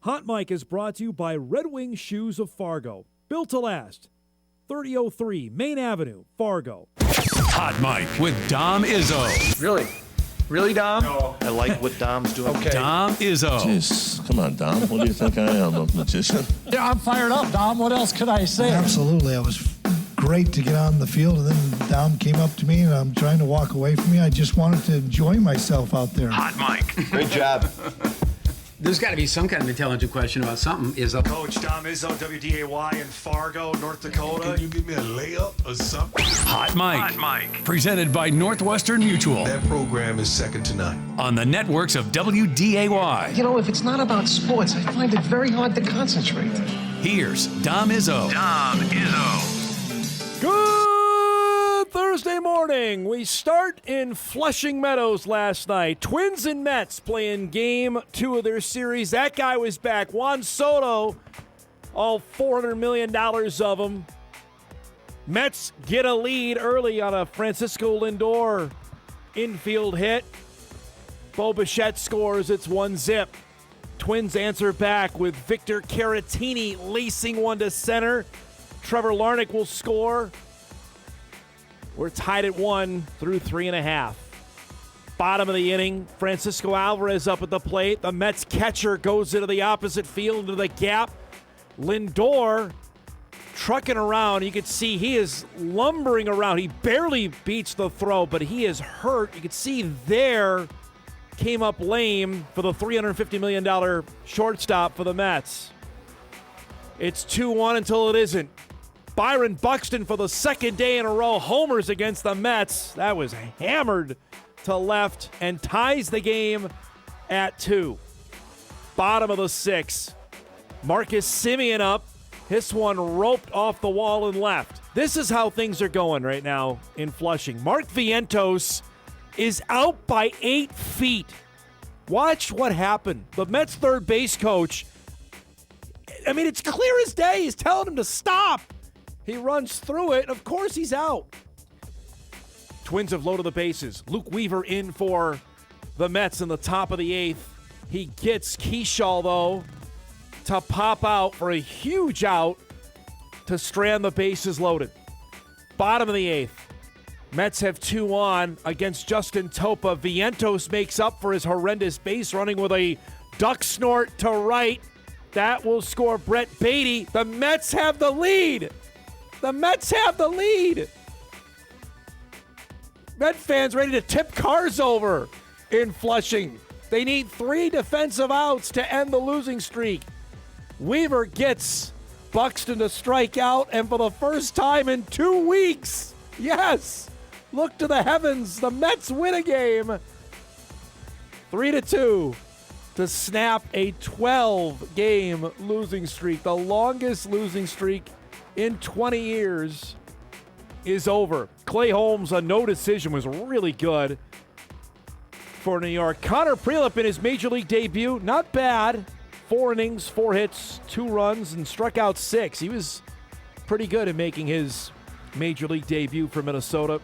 Hot Mic is brought to you by Red Wing Shoes of Fargo. Built to last. 3003 Main Avenue, Fargo. Hot Mic with Dom Izzo. Really? Really, Dom? No. I like what Dom's doing. Okay. Dom Izzo. Jeez, come on, Dom. What do you think I am, a magician? Yeah, I'm fired up, Dom. What else could I say? Absolutely. It was great to get on the field, and then Dom came up to me, and I'm trying to walk away from me. I just wanted to enjoy myself out there. Hot Mic. Great job. There's got to be some kind of intelligent question about something. Coach Dom Izzo, WDAY in Fargo, North Dakota. Can you give me a layup or something? Hot Mic. Presented by Northwestern Mutual. That program is second to none. On the networks of WDAY. You know, if it's not about sports, I find it very hard to concentrate. Here's Dom Izzo. Good Thursday morning. We start in Flushing Meadows last night. Twins and Mets playing game 2 of their series. That guy was back. Juan Soto, all $400 million of them. Mets get a lead early on a Francisco Lindor infield hit. Bo Bichette scores. It's 1-0. Twins answer back with Victor Caratini lacing one to center. Trevor Larnach will score. We're tied at 1 through 3.5. Bottom of the inning, Francisco Alvarez up at the plate. The Mets catcher goes into the opposite field, into the gap. Lindor trucking around. You can see he is lumbering around. He barely beats the throw, but he is hurt. You can see there came up lame for the $350 million shortstop for the Mets. It's 2-1 until it isn't. Byron Buxton for the second day in a row homers against the Mets. That was hammered to left and ties the game at 2. Bottom of the 6th. Marcus Semien up. This one roped off the wall and left. This is how things are going right now in Flushing. Mark Vientos is out by 8 feet. Watch what happened. The Mets third base coach, I mean, it's clear as day. He's telling him to stop. He runs through it. Of course he's out. Twins have loaded the bases. Luke Weaver in for the Mets in the top of the 8th. He gets Keyshaw, though, to pop out for a huge out to strand the bases loaded. Bottom of the 8th. Mets have 2 on against Justin Topa. Vientos makes up for his horrendous base running with a duck snort to right. That will score Brett Beatty. The Mets have the lead. The Mets have the lead. Met fans ready to tip cars over in Flushing. They need 3 defensive outs to end the losing streak. Weaver gets Buxton to strike out, and for the first time in 2 weeks, yes, look to the heavens. The Mets win a game. 3-2 to snap a 12-game losing streak. The longest losing streak in 20 years is over. Clay Holmes, a no decision, was really good for New York. Connor Prielipp in his Major League debut, not bad. 4 innings, 4 hits, 2 runs, and struck out 6. He was pretty good at making his Major League debut for Minnesota.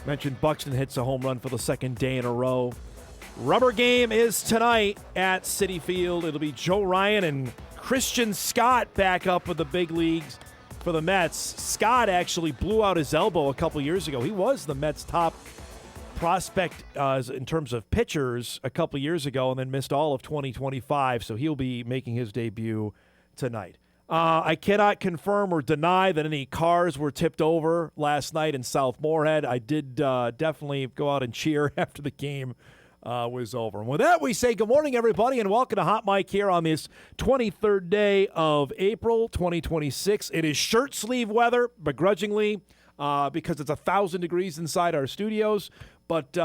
Mentioned Buxton hits a home run for the second day in a row. Rubber game is tonight at Citi Field. It'll be Joe Ryan and Christian Scott back up with the big leagues for the Mets. Scott actually blew out his elbow a couple years ago. He was the Mets' top prospect in terms of pitchers a couple years ago and then missed all of 2025, so he'll be making his debut tonight. I cannot confirm or deny that any cars were tipped over last night in South Moorhead. I did definitely go out and cheer after the game was over. And with that, we say good morning, everybody, and welcome to Hot Mic here on this 23rd day of April 2026. It is shirt sleeve weather, begrudgingly, because it's 1,000 degrees inside our studios, but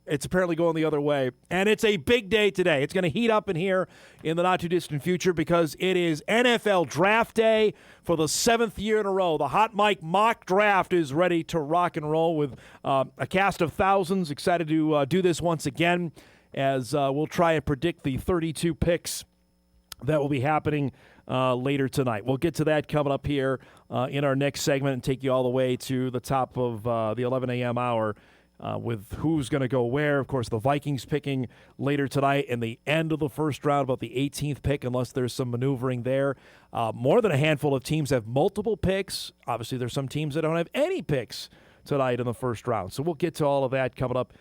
it's apparently going the other way. And it's a big day today. It's going to heat up in here in the not-too-distant future because it is NFL Draft Day for the 7th year in a row. The Hot Mic mock draft is ready to rock and roll with a cast of thousands. Excited to do this once again as we'll try and predict the 32 picks that will be happening later tonight. We'll get to that coming up here in our next segment and take you all the way to the top of the 11 a.m. hour with who's going to go where. Of course, the Vikings picking later tonight in the end of the first round, about the 18th pick, unless there's some maneuvering there. More than a handful of teams have multiple picks. Obviously, there's some teams that don't have any picks tonight in the first round. So we'll get to all of that coming up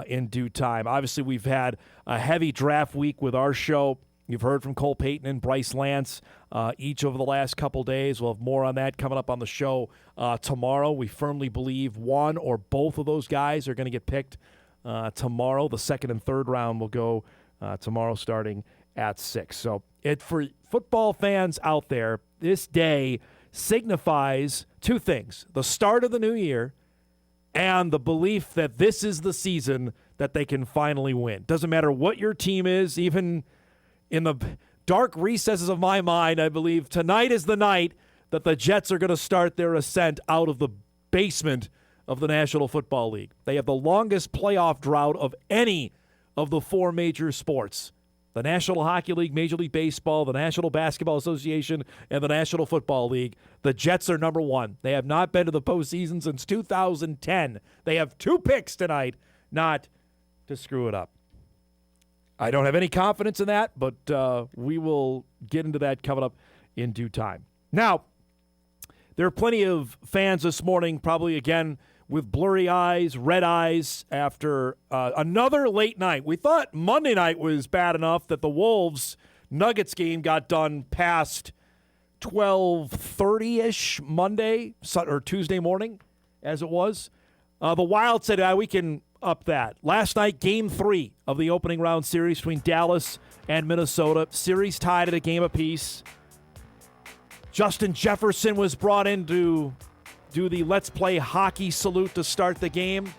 in due time. Obviously, we've had a heavy draft week with our show. You've heard from Cole Payton and Bryce Lance each over the last couple days. We'll have more on that coming up on the show tomorrow. We firmly believe one or both of those guys are going to get picked tomorrow. The second and third round will go tomorrow starting at 6. So for football fans out there, this day signifies two things: the start of the new year and the belief that this is the season that they can finally win. Doesn't matter what your team is, even in the dark recesses of my mind, I believe tonight is the night that the Jets are going to start their ascent out of the basement of the National Football League. They have the longest playoff drought of any of the four major sports: the National Hockey League, Major League Baseball, the National Basketball Association, and the National Football League. The Jets are number one. They have not been to the postseason since 2010. They have 2 picks tonight not to screw it up. I don't have any confidence in that, but we will get into that coming up in due time. Now, there are plenty of fans this morning, probably again with blurry eyes, red eyes, after another late night. We thought Monday night was bad enough that the Wolves-Nuggets game got done past 12:30-ish Monday or Tuesday morning, as it was. The Wild said, we can up that. Last night, Game 3 of the opening round series between Dallas and Minnesota. Series tied at a game apiece. Justin Jefferson was brought in to do the let's play hockey salute to start the game.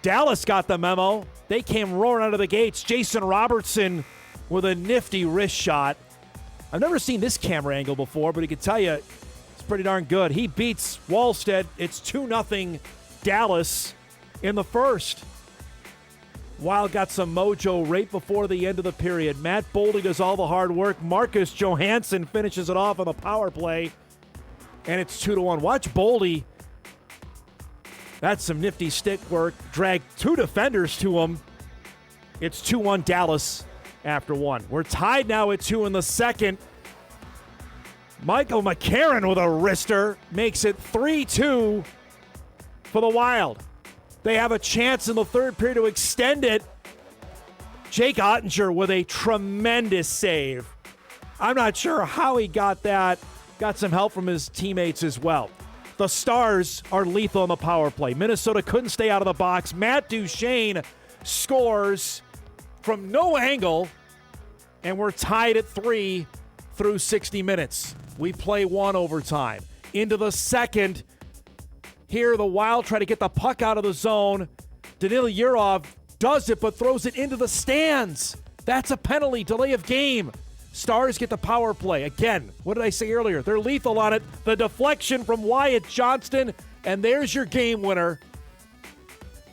Dallas got the memo. They came roaring out of the gates. Jason Robertson with a nifty wrist shot. I've never seen this camera angle before, but he can tell you it's pretty darn good. He beats Wallstead. It's 2-0 Dallas in the first. Wild got some mojo right before the end of the period. Matt Boldy does all the hard work. Marcus Johansson finishes it off on the power play, and it's 2-1. Watch Boldy. That's some nifty stick work. Drag 2 defenders to him. It's 2-1 Dallas after 1. We're tied now at 2 in the second. Michael McCarron with a wrister makes it 3-2 for the Wild. They have a chance in the third period to extend it. Jake Ottinger with a tremendous save. I'm not sure how he got that. Got some help from his teammates as well. The Stars are lethal on the power play. Minnesota couldn't stay out of the box. Matt Duchene scores from no angle, and we're tied at 3 through 60 minutes. We play 1 overtime. Into the second. Here, the Wild try to get the puck out of the zone. Danil Yurov does it, but throws it into the stands. That's a penalty, delay of game. Stars get the power play. Again, what did I say earlier? They're lethal on it. The deflection from Wyatt Johnston, and there's your game winner.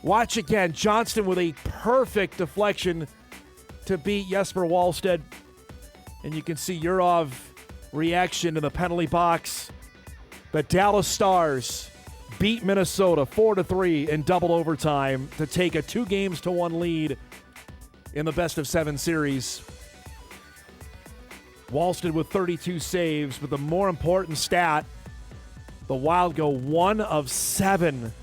Watch again. Johnston with a perfect deflection to beat Jesper Wallstead. And you can see Yurov reaction in the penalty box. The Dallas Stars beat Minnesota 4-3 in double overtime to take a 2-1 lead in the best-of-7 series. Wallstead with 32 saves, but the more important stat, the Wild go 1 of 7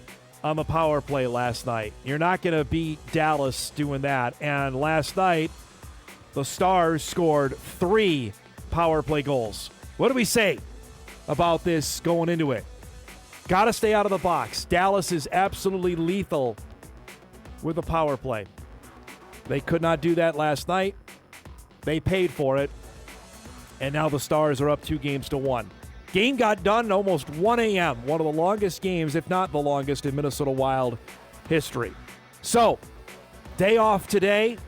on the power play last night. You're not going to beat Dallas doing that. And last night, the Stars scored 3 power play goals. What do we say about this going into it? Got to stay out of the box. Dallas is absolutely lethal with the power play. They could not do that last night. They paid for it. And now the Stars are up 2-1. Game got done at almost 1 a.m. One of the longest games, if not the longest, in Minnesota Wild history. So, day off today.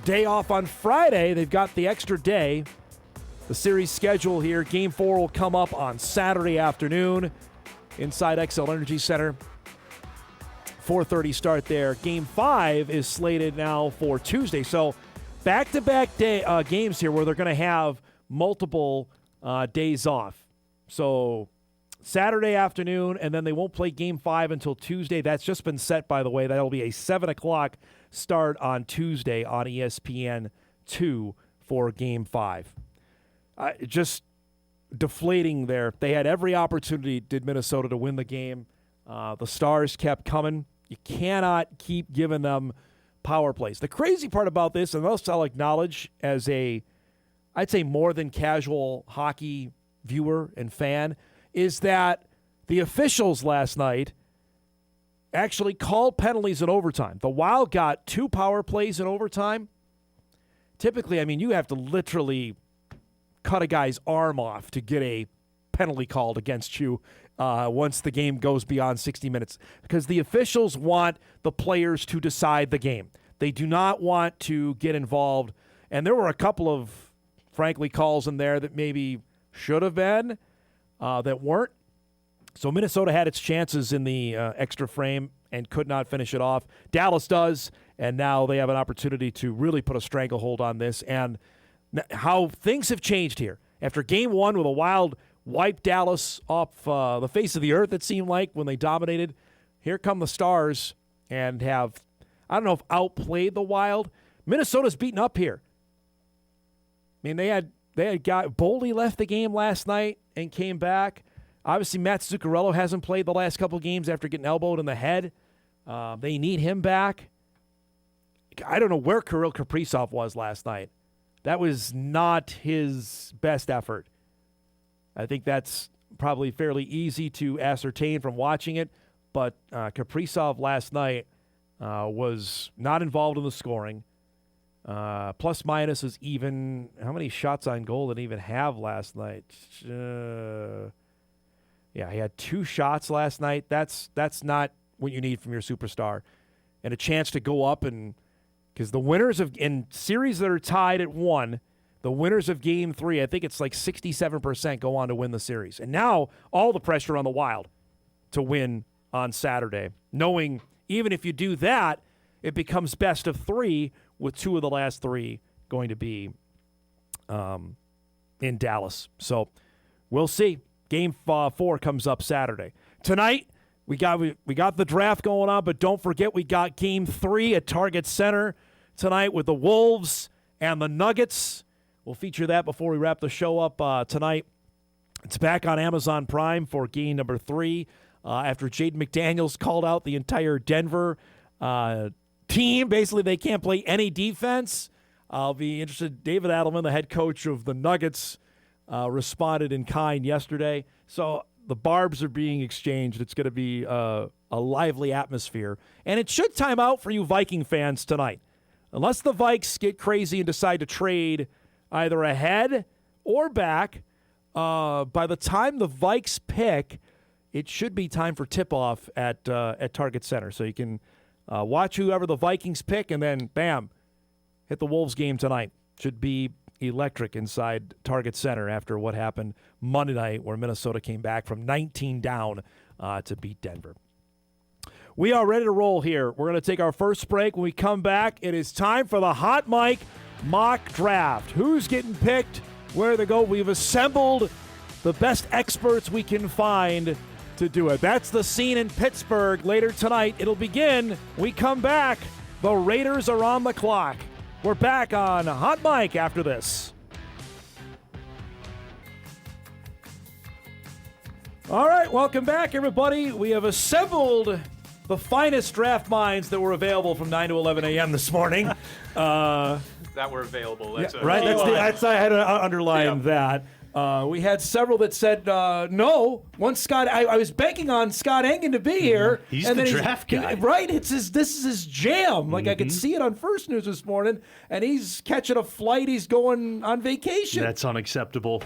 Day off on Friday. They've got the extra day. The series schedule here. Game 4 will come up on Saturday afternoon inside XL Energy Center. 4:30 start there. Game 5 is slated now for Tuesday. So back-to-back day games here where they're going to have multiple days off. So Saturday afternoon, and then they won't play Game 5 until Tuesday. That's just been set, by the way. That'll be a 7 o'clock start on Tuesday on ESPN2 for Game 5. Just deflating there. They had every opportunity, did Minnesota, to win the game. The Stars kept coming. You cannot keep giving them power plays. The crazy part about this, and most I'll acknowledge as I'd say more than casual hockey viewer and fan, is that the officials last night actually called penalties in overtime. The Wild got 2 power plays in overtime. Typically, I mean, you have to literally cut a guy's arm off to get a penalty called against you once the game goes beyond 60 minutes, because the officials want the players to decide the game. They do not want to get involved, and there were a couple of, frankly, calls in there that maybe should have been that weren't. So Minnesota had its chances in the extra frame and could not finish it off. Dallas does, and now they have an opportunity to really put a stranglehold on this. And how things have changed here. After Game 1, where the Wild wiped Dallas off the face of the earth, it seemed like, when they dominated, here come the Stars and have, I don't know if outplayed the Wild. Minnesota's beaten up here. I mean, they had Boldy left the game last night and came back. Obviously, Matt Zuccarello hasn't played the last couple games after getting elbowed in the head. They need him back. I don't know where Kirill Kaprizov was last night. That was not his best effort. I think that's probably fairly easy to ascertain from watching it. But Kaprizov last night was not involved in the scoring. Plus minus is even. How many shots on goal did he even have last night? Yeah, he had 2 shots last night. That's not what you need from your superstar. And a chance to go up, and because the winners of in series that are tied at 1, the winners of Game 3, I think it's like 67% go on to win the series. And now all the pressure on the Wild to win on Saturday, knowing even if you do that, it becomes best of 3 with 2 of the last 3 going to be in Dallas. So we'll see. Game 4 comes up Saturday. Tonight, we got the draft going on, but don't forget we got Game 3 at Target Center tonight with the Wolves and the Nuggets. We'll feature that before we wrap the show up tonight. It's back on Amazon Prime for game number 3 after Jaden McDaniels called out the entire Denver team. Basically, they can't play any defense. I'll be interested. David Adelman, the head coach of the Nuggets, responded in kind yesterday. So the barbs are being exchanged. It's going to be a lively atmosphere. And it should time out for you Viking fans tonight. Unless the Vikes get crazy and decide to trade either ahead or back, by the time the Vikes pick, it should be time for tip-off at Target Center. So you can watch whoever the Vikings pick and then, bam, hit the Wolves game tonight. Should be electric inside Target Center after what happened Monday night where Minnesota came back from 19 down to beat Denver. We are ready to roll here. We're going to take our first break. When we come back, it is time for the Hot Mic mock draft. Who's getting picked? Where they go? We've assembled the best experts we can find to do it. That's the scene in Pittsburgh later tonight. It'll begin. We come back. The Raiders are on the clock. We're back on Hot Mic after this. All right, welcome back, everybody. We have assembled the finest draft minds that were available from 9 to 11 a.m. this morning. That were available. That's right. That's I had to underline that. We had several that said no. Once Scott, I was banking on Scott Engen to be here. He's the draft guy, right? This is his jam. Like I could see it on First News this morning, and he's catching a flight. He's going on vacation. That's unacceptable.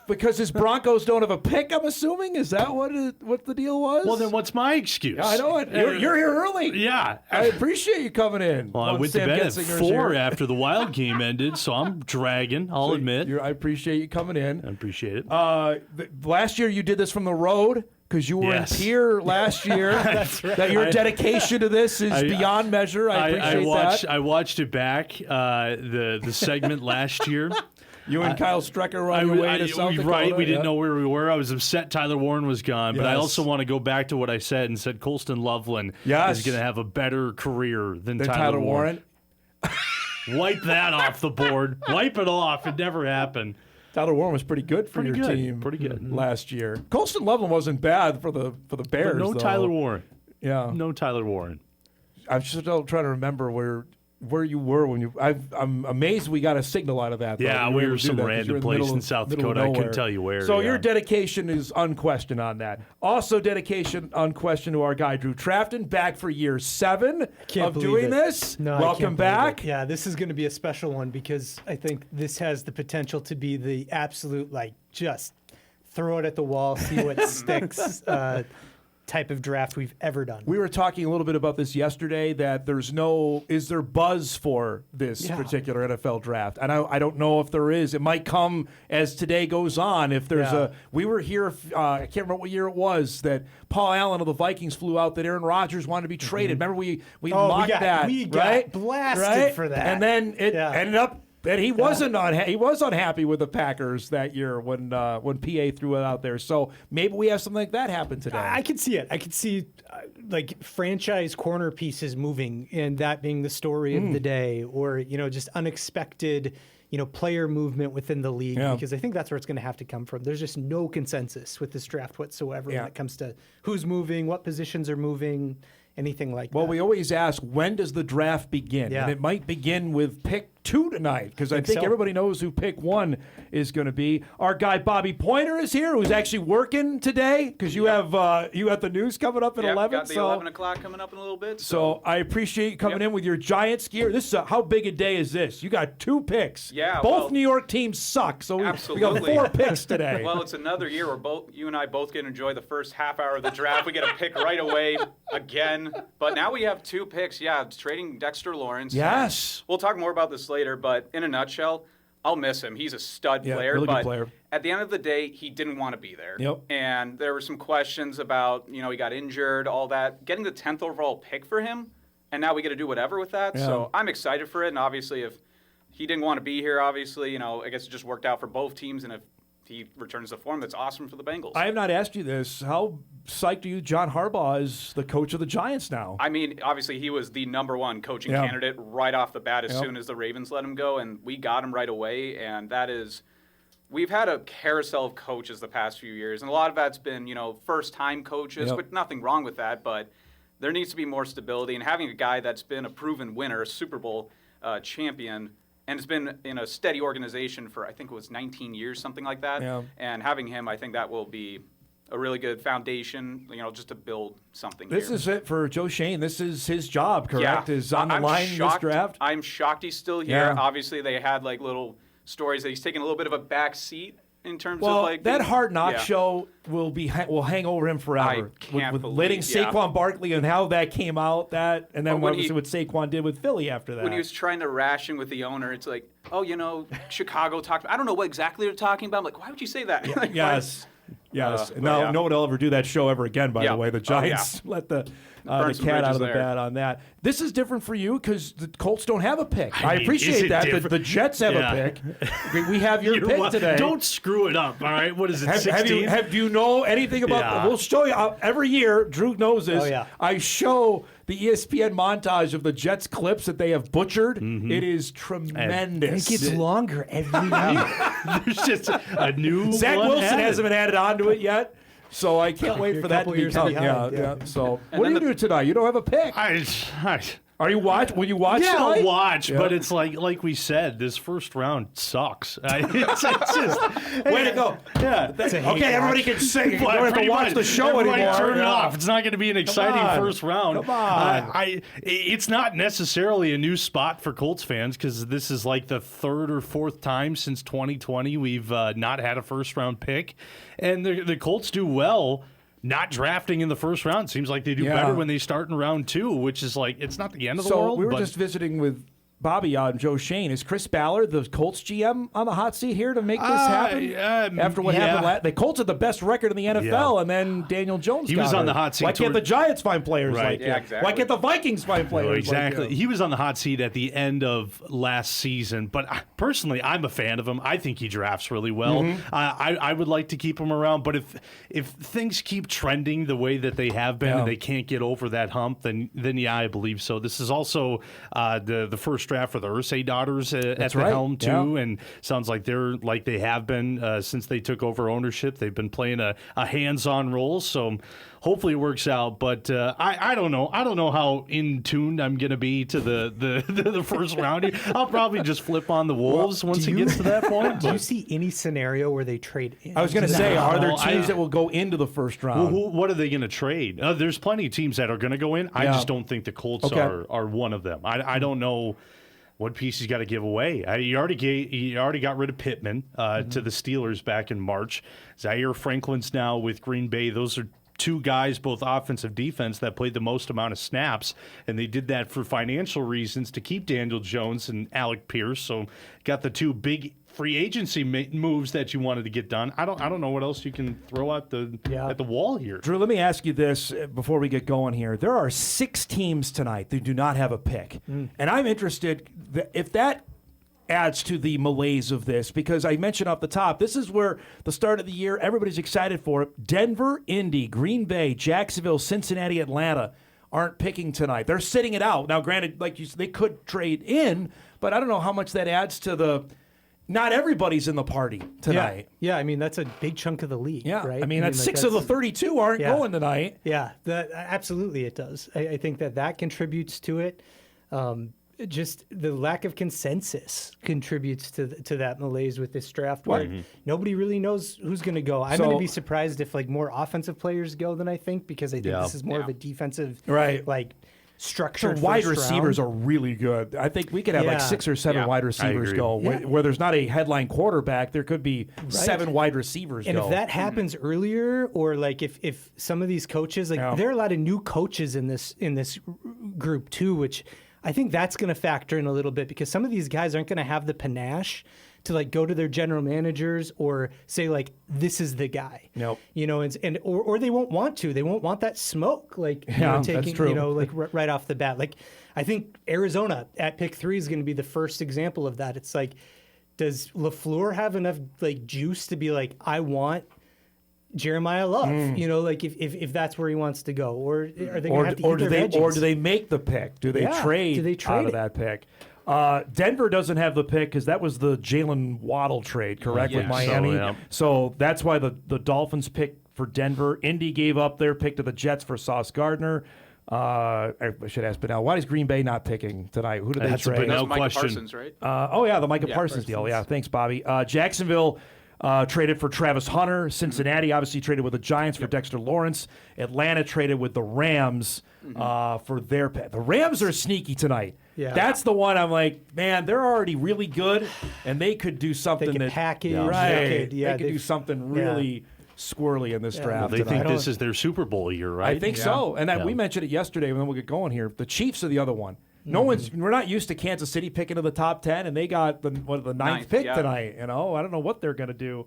Because his Broncos don't have a pick, I'm assuming? Is that what the deal was? Well, then what's my excuse? Yeah, I know it. You're here early. Yeah. I appreciate you coming in. Well, I went to bed at 4 after the Wild game ended, so I'm dragging, I'll admit. I appreciate you coming in. I appreciate it. Last year you did this from the road because you were in Pier last year. That's right. That your dedication to this is beyond measure. I appreciate that. I watched it back, the segment last year. You and Kyle Strecker were on your way to South Dakota. Right, we didn't know where we were. I was upset Tyler Warren was gone, but I also want to go back to what I said and said Colston Loveland is going to have a better career than Tyler Warren. Wipe that off the board. Wipe it off. It never happened. Tyler Warren was pretty good for your team. Pretty good last year. Colston Loveland wasn't bad for the Bears. But no though. Tyler Warren. Yeah, no Tyler Warren. I'm still trying to remember where you were when you. I'm amazed we got a signal out of that. Though. Yeah, we were some random place in South Dakota. I couldn't tell you where. So your dedication is unquestioned on that. Also, dedication unquestioned to our guy Drew Trafton, back for year 7 of doing this. No, welcome back. Yeah, this is going to be a special one because I think this has the potential to be the absolute just throw it at the wall, see what sticks. Type of draft we've ever done. We were talking a little bit about this yesterday, that is there buzz for this particular NFL draft? And I don't know if there is. It might come as today goes on. If there's we were here, I can't remember what year it was, that Paul Allen of the Vikings flew out that Aaron Rodgers wanted to be traded. Remember we mocked that, we got blasted for that. And then it ended up that he wasn't he was unhappy with the Packers that year when PA threw it out there. So maybe we have something like that happen today. I could see it. I could see franchise corner pieces moving, and that being the story of the day, or just unexpected player movement within the league, because I think that's where it's going to have to come from. There's just no consensus with this draft whatsoever when it comes to who's moving, what positions are moving, anything like that. Well, we always ask, when does the draft begin? And it might begin with pick 2 tonight, because I think everybody knows who pick 1 is going to be. Our guy Bobby Poynter is here, who's actually working today, because you have the news coming up at 11. Got the 11 o'clock coming up in a little bit. So I appreciate you coming in with your Giants gear. This is how big a day is this? You got 2 picks. Yeah, both New York teams suck, so we got 4 picks today. Well, it's another year where you and I both get to enjoy the first half hour of the draft. We get a pick right away again. But now we have 2 picks. Yeah, trading Dexter Lawrence. Yes. We'll talk more about this later, but in a nutshell, I'll miss him. He's a stud player. Really but good player. At the end of the day, he didn't want to be there. Yep. And there were some questions about, he got injured, all that. Getting the 10th overall pick for him, and now we get to do whatever with that. Yeah. So I'm excited for it. And obviously, if he didn't want to be here, obviously, I guess it just worked out for both teams. And if he returns to form, that's awesome for the Bengals. I have not asked you this. How psyched are you John Harbaugh is the coach of the Giants now? I mean, obviously, he was the number 1 coaching candidate right off the bat as soon as the Ravens let him go, and we got him right away. And that is, we've had a carousel of coaches the past few years, and a lot of that's been, first-time coaches, but nothing wrong with that. But there needs to be more stability, and having a guy that's been a proven winner, a Super Bowl champion, and has been in a steady organization for, I think it was 19 years, something like that. Yeah. And having him, I think that will be a really good foundation, just to build something This here. is it for Joe Shane. This is his job, correct? Is on the line in this draft? I'm shocked he's still here. Yeah. Obviously, they had little stories that he's taking a little bit of a back seat in terms of that Hard Knock show will hang over him forever. I can't with believe, letting Saquon Barkley and how that came out, and then what Saquon did with Philly after that. When he was trying to ration with the owner, it's like, Chicago talked. I don't know what exactly they're talking about. I'm like, why would you say that? Yes. Yes. No one will ever do that show ever again, by the way. The Giants let the cat out of the bag on that. This is different for you because the Colts don't have a pick. I appreciate that. The Jets have a pick. We have your pick today. Don't screw it up, all right? What is it, 16? Do you know anything about We'll show you. Every year, Drew knows this. I show the ESPN montage of the Jets clips that they have butchered. Mm-hmm. It is tremendous. It gets longer every year. There's just a new Zach Wilson hasn't been added onto it yet. So I can't wait for that to become. Yeah. So what do you do tonight? You don't have a pick. Are you watch? Will you watch? Yeah, tonight? I'll watch. Yeah. But it's like we said, this first round sucks. It's just way to go. Yeah. Okay, everybody can sing. You don't have to watch the show anymore. Turn it off. It's not going to be an exciting first round. Come on. It's not necessarily a new spot for Colts fans because this is like the 3rd or 4th time since 2020 we've not had a first round pick, and the Colts do well. Not drafting in the first round. Seems like they do better when they start in round 2, which is it's not the end of the world. So we were just visiting with Bobby, Joe Shane, is Chris Ballard, the Colts GM, on the hot seat here to make this happen? After what happened, the Colts had the best record in the NFL, and then Daniel Jones he was on the hot seat. Why can't the Giants find players like him? Exactly. Why can't the Vikings find players exactly. like him? He was on the hot seat at the end of last season, but personally, I'm a fan of him. I think he drafts really well. I would like to keep him around, but if things keep trending the way that they have been and they can't get over that hump, then yeah, I believe so. This is also the first draft for the Irsay daughters at the helm too, and sounds like they're like they have been since they took over ownership. They've been playing a hands-on role, so hopefully it works out. But I don't know. I don't know how in tune I'm going to be to the first round here. I'll probably just flip on the Wolves once it gets to that point. Do you see any scenario where they trade in? I was going to say, are there teams that will go into the first round? What are they going to trade? There's plenty of teams that are going to go in. I just don't think the Colts are one of them. I don't know what piece he's got to give away. He already got rid of Pittman to the Steelers back in March. Zaire Franklin's now with Green Bay. Those are two guys, both offensive, defense, that played the most amount of snaps, and they did that for financial reasons to keep Daniel Jones and Alec Pierce. So got the two big free agency moves that you wanted to get done. I don't know what else you can throw at the wall here. Drew, let me ask you this before we get going here. There are 6 teams tonight that do not have a pick, and I'm interested if that adds to the malaise of this, because I mentioned off the top, this is where the start of the year, everybody's excited for it. Denver, Indy, Green Bay, Jacksonville, Cincinnati, Atlanta aren't picking tonight. They're sitting it out. Now, granted, like you said, they could trade in, but I don't know how much that adds to the not everybody's in the party tonight. Yeah, I mean, that's a big chunk of the league, right? I mean, that's 6 of the 32 aren't going tonight. Yeah, absolutely it does. I think that contributes to it. Just the lack of consensus contributes to that malaise with this draft where nobody really knows who's going to go. I'm going to be surprised if more offensive players go than I think, because I think this is more of a defensive structure. Wide receivers are really good. I think we could have 6 or 7 wide receivers go. Where there's not a headline quarterback, there could be 7 wide receivers and go. if that happens earlier, or if some of these coaches, there are a lot of new coaches in this group too, which I think that's going to factor in a little bit, because some of these guys aren't going to have the panache to go to their general managers or say this is the guy. Nope. Or they won't want to. They won't want that smoke taking that's true. right off the bat. I think Arizona at pick 3 is going to be the first example of that. It's does LaFleur have enough juice to be I want Jeremiah Love, if that's where he wants to go, or are they going to have to eat their veggies? Or do they make the pick? Do they trade out of that pick? Denver doesn't have the pick because that was the Jalen Waddle trade, correct, with Miami? So that's why the Dolphins picked for Denver. Indy gave up their pick to the Jets for Sauce Gardner. I should ask Benel, why is Green Bay not picking tonight? Who did they trade? That's Micah Parsons, right? The Micah Parsons deal. Yeah, thanks, Bobby. Jacksonville traded for Travis Hunter. Cincinnati obviously traded with the Giants for Dexter Lawrence. Atlanta traded with the Rams for their pet. The Rams are sneaky tonight. Yeah. That's the one I'm man, they're already really good, and they could do something they could package. Right. They could do something really squirrely in this draft. Well, they think this is their Super Bowl year, right? I think so. And we mentioned it yesterday, and then we'll get going here. The Chiefs are the other one. We're not used to Kansas City picking to the top 10, and they got the ninth pick tonight. I don't know what they're going to do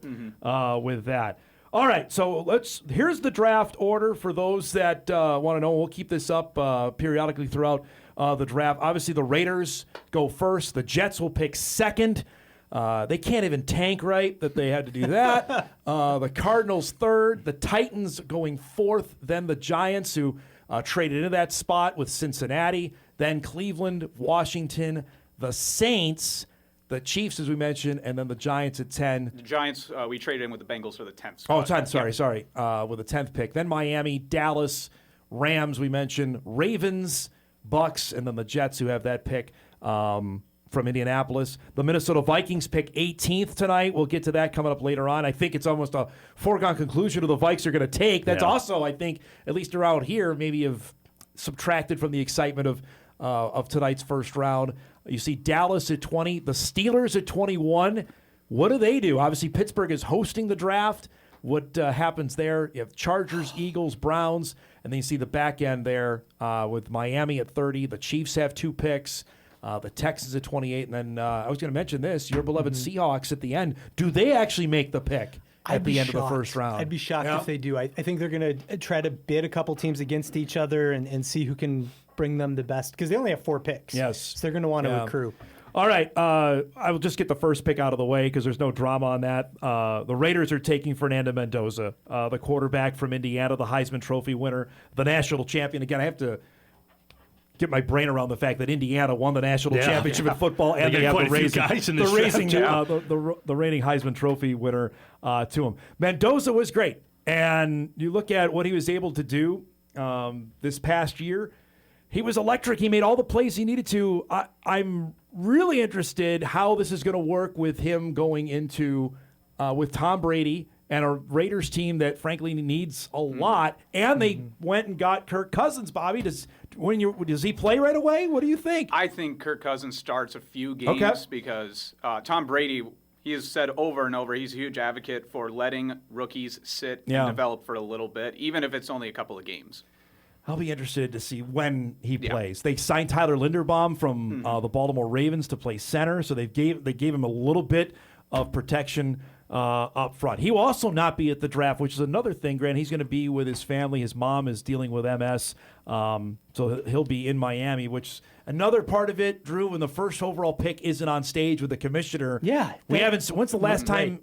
with that. All right, so here's the draft order for those that want to know. We'll keep this up periodically throughout the draft. Obviously, the Raiders go first. The Jets will pick second. They can't even tank right that they had to do that. The Cardinals third. The Titans going fourth. Then the Giants, who traded into that spot with Cincinnati. Then Cleveland, Washington, the Saints, the Chiefs, as we mentioned, and then the Giants at 10. The Giants, we traded in with the Bengals for the 10th spot. Oh, 10, sorry. With the 10th pick. Then Miami, Dallas, Rams, we mentioned, Ravens, Bucks, and then the Jets, who have that pick from Indianapolis. The Minnesota Vikings pick 18th tonight. We'll get to that coming up later on. I think it's almost a foregone conclusion who the Vikes are going to take. That's also, I think, at least around here, maybe have subtracted from the excitement of tonight's first round. You see Dallas at 20, the Steelers at 21. What do they do? Obviously, Pittsburgh is hosting the draft. What happens there? You have Chargers, Eagles, Browns, and then you see the back end there with Miami at 30. The Chiefs have 2 picks. the Texans at 28, and then I was going to mention this, your beloved Seahawks at the end. Do they actually make the pick at the end of the first round? I'd be shocked if they do. I think they're going to try to bid a couple teams against each other and see who can bring them the best, because they only have 4 picks. Yes. So they're going to want to recruit. All right, I will just get the first pick out of the way because there's no drama on that. The Raiders are taking Fernando Mendoza, the quarterback from Indiana, the Heisman Trophy winner, the national champion. Again, I have to get my brain around the fact that Indiana won the national championship in football, and they have the reigning Heisman Trophy winner to him. Mendoza was great, and you look at what he was able to do this past year. He was electric. He made all the plays he needed to. I'm really interested how this is going to work with him going into with Tom Brady and a Raiders team that frankly needs a lot. And they went and got Kirk Cousins. Bobby, does he play right away? What do you think? I think Kirk Cousins starts a few games because Tom Brady, he has said over and over, he's a huge advocate for letting rookies sit and develop for a little bit, even if it's only a couple of games. I'll be interested to see when he plays. They signed Tyler Linderbaum from the Baltimore Ravens to play center, so they gave him a little bit of protection up front. He will also not be at the draft, which is another thing, Grant. He's going to be with his family. His mom is dealing with MS, so he'll be in Miami, which another part of it, Drew, when the first overall pick isn't on stage with the commissioner. Yeah. We haven't. When's the last time? Right.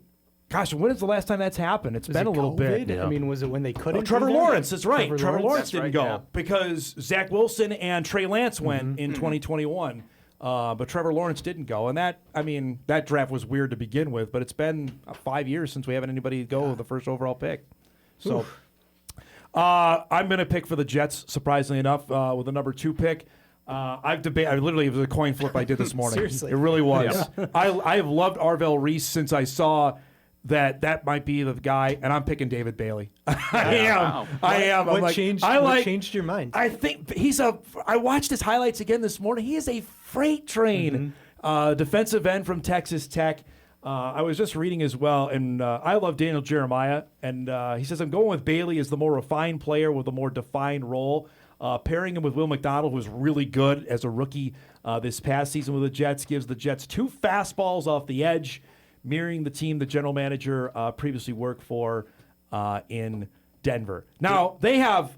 Gosh, when is the last time that's happened? It's been a little bit. I mean, was it when they couldn't? Trevor Lawrence, that's right. Trevor Lawrence didn't go yeah. because Zach Wilson and Trey Lance went in 2021. But Trevor Lawrence didn't go. And that draft was weird to begin with, but it's been 5 years since we haven't anybody go with the first overall pick. So I'm going to pick for the Jets, surprisingly enough, with the number 2 pick. It was a coin flip I did this morning. Seriously. It really was. Yeah. I have loved Arvell Reese since I saw that might be the guy, and I'm picking David Bailey. I am. What changed your mind? I think I watched his highlights again this morning. He is a freight train defensive end from Texas Tech. I was just reading as well, and I love Daniel Jeremiah, and he says, I'm going with Bailey as the more refined player with a more defined role. Pairing him with Will McDonald, who was really good as a rookie this past season with the Jets, gives the Jets 2 fastballs off the edge, mirroring the team the general manager previously worked for in Denver. Now, they have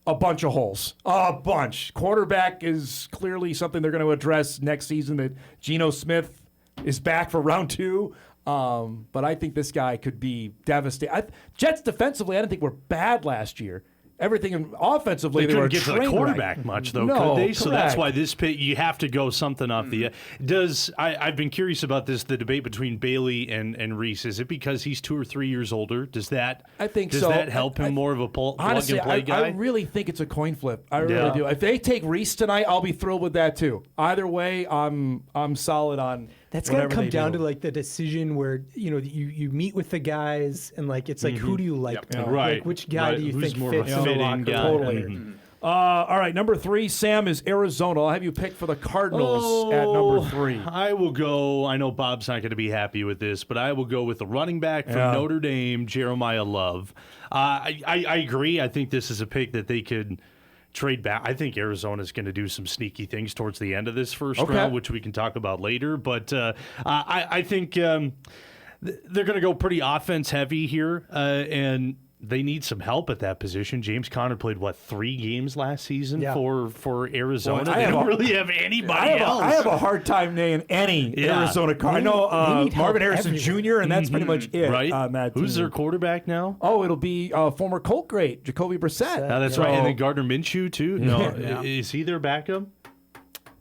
a bunch of holes. A bunch. Quarterback is clearly something they're going to address next season, that Geno Smith is back for round 2. But I think this guy could be devastating. Jets defensively, I didn't think were bad last year. Everything offensively, they were couldn't get to the quarterback much, though, could they? So that's why this pick, you have to go something off the. I've been curious about this, the debate between Bailey and Reese. Is it because he's 2 or 3 years older? Does that help him more of a plug-and-play guy? I really think it's a coin flip. I really do. If they take Reese tonight, I'll be thrilled with that too. Either way, I'm solid on. That's got to come down to like the decision where you meet with the guys and like it's like who do you like? Right. Like, which guy do you Who's think more fits of a in the fitting locker guy? Totally. All right, number 3, Sam, is Arizona. I'll have you pick for the Cardinals at number 3. I will go. I know Bob's not going to be happy with this, but I will go with the running back from Notre Dame, Jeremiah Love. I agree. I think this is a pick that they could trade back. I think Arizona's going to do some sneaky things towards the end of this first round, which we can talk about later. But I think they're going to go pretty offense heavy here, and they need some help at that position. James Conner played 3 games last season for Arizona. They don't really have anybody else. I have a hard time naming any Arizona Cardinals. I know Marvin Harrison Jr., and that's pretty much it on that team. Who's their quarterback now? Oh, it'll be former Colt great Jacoby Brissett. That's right, and then Gardner Minshew too. No, is he their backup?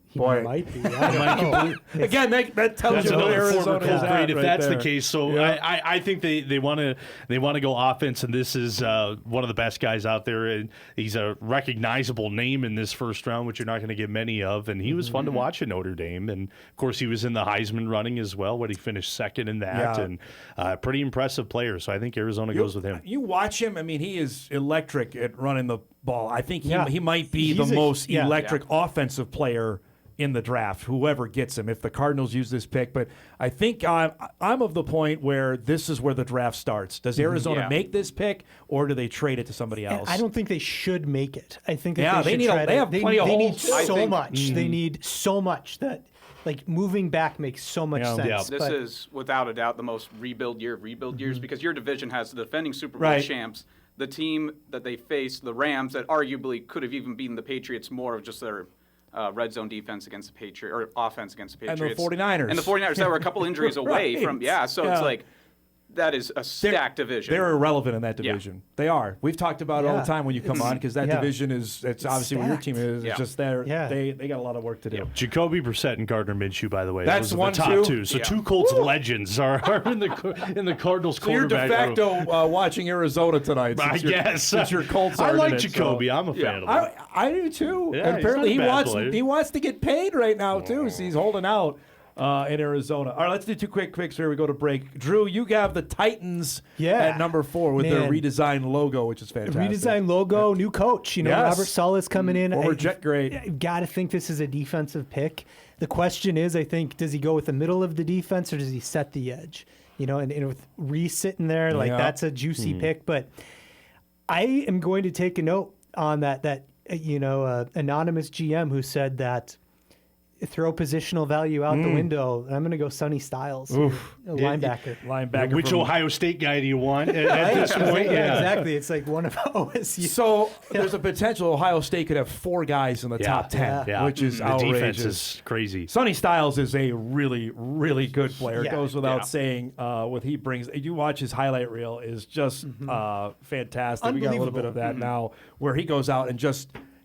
He might be. I don't know. Again, that tells you what Arizona is at. If that's the case, so I think they want to go offense, and this is one of the best guys out there. And he's a recognizable name in this first round, which you're not going to get many of. And he was fun to watch at Notre Dame, and of course he was in the Heisman running as well. He finished second in that, and pretty impressive player. So I think Arizona goes with him. You watch him. I mean, he is electric at running the ball. I think he might be the most electric offensive player in the draft, whoever gets him, if the Cardinals use this pick. But I think I'm of the point where this is where the draft starts. Does Arizona make this pick, or do they trade it to somebody else? I don't think they should make it. I think that they have plenty of holes. They need so much that moving back makes so much sense. Yeah. This is without a doubt the most rebuild year of rebuild years, because your division has the defending Super Bowl champs, the team that they faced, the Rams, that arguably could have even beaten the Patriots more of just their red zone defense against the Patriots, or offense against the Patriots. And the 49ers. And the 49ers that were a couple injuries away from, so it's like, that is a stacked division. They're irrelevant in that division. Yeah. They are. We've talked about it all the time when you come on, because that division it's obviously where your team is. It's just there. Yeah. They got a lot of work to do. Yeah. Jacoby Brissett and Gardner Minshew, by the way. That's those one, the top two. So two Colts legends are in the Cardinals quarterback. You're de facto watching Arizona tonight. I guess. Since your Colts I are like in Jacoby. I'm a fan of him. I do too. Yeah, and apparently he wants to get paid right now too. So he's holding out. In Arizona. All right, let's do two quick picks here. We go to break. Drew, you have the Titans at number 4 with their redesigned logo, which is fantastic. Redesigned logo, new coach. Robert Saleh's coming in. Former Jet great. Got to think this is a defensive pick. The question is, I think, does he go with the middle of the defense or does he set the edge? And with Reese sitting there, that's a juicy pick. But I am going to take a note on that anonymous GM who said that throw positional value out the window. I'm going to go Sonny Styles, linebacker. Which Ohio State guy do you want at this point? Yeah, exactly. It's like one of OSU. So there's a potential Ohio State could have 4 guys in the top 10, which is outrageous. The defense is crazy. Sonny Styles is a really, really good player. It goes without saying what he brings. You watch his highlight reel is just fantastic. We got a little bit of that now where he goes out and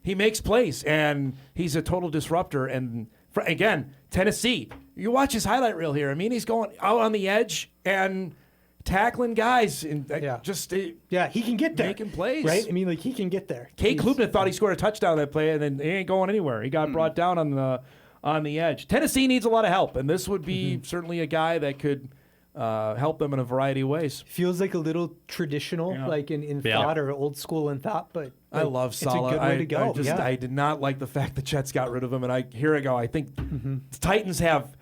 he makes plays, and he's a total disruptor. And again, Tennessee, you watch his highlight reel here. I mean, he's going out on the edge and tackling guys. And he can get there. Making plays. Right? I mean, he can get there. Kay Klubnik thought he scored a touchdown that play, and then he ain't going anywhere. He got brought down on the edge. Tennessee needs a lot of help, and this would be certainly a guy that could help them in a variety of ways. Feels like a little traditional, in thought, or old school in thought, but I love Saleh. It's a good way to go. I did not like the fact the Jets got rid of him, and I go. I think the Titans have.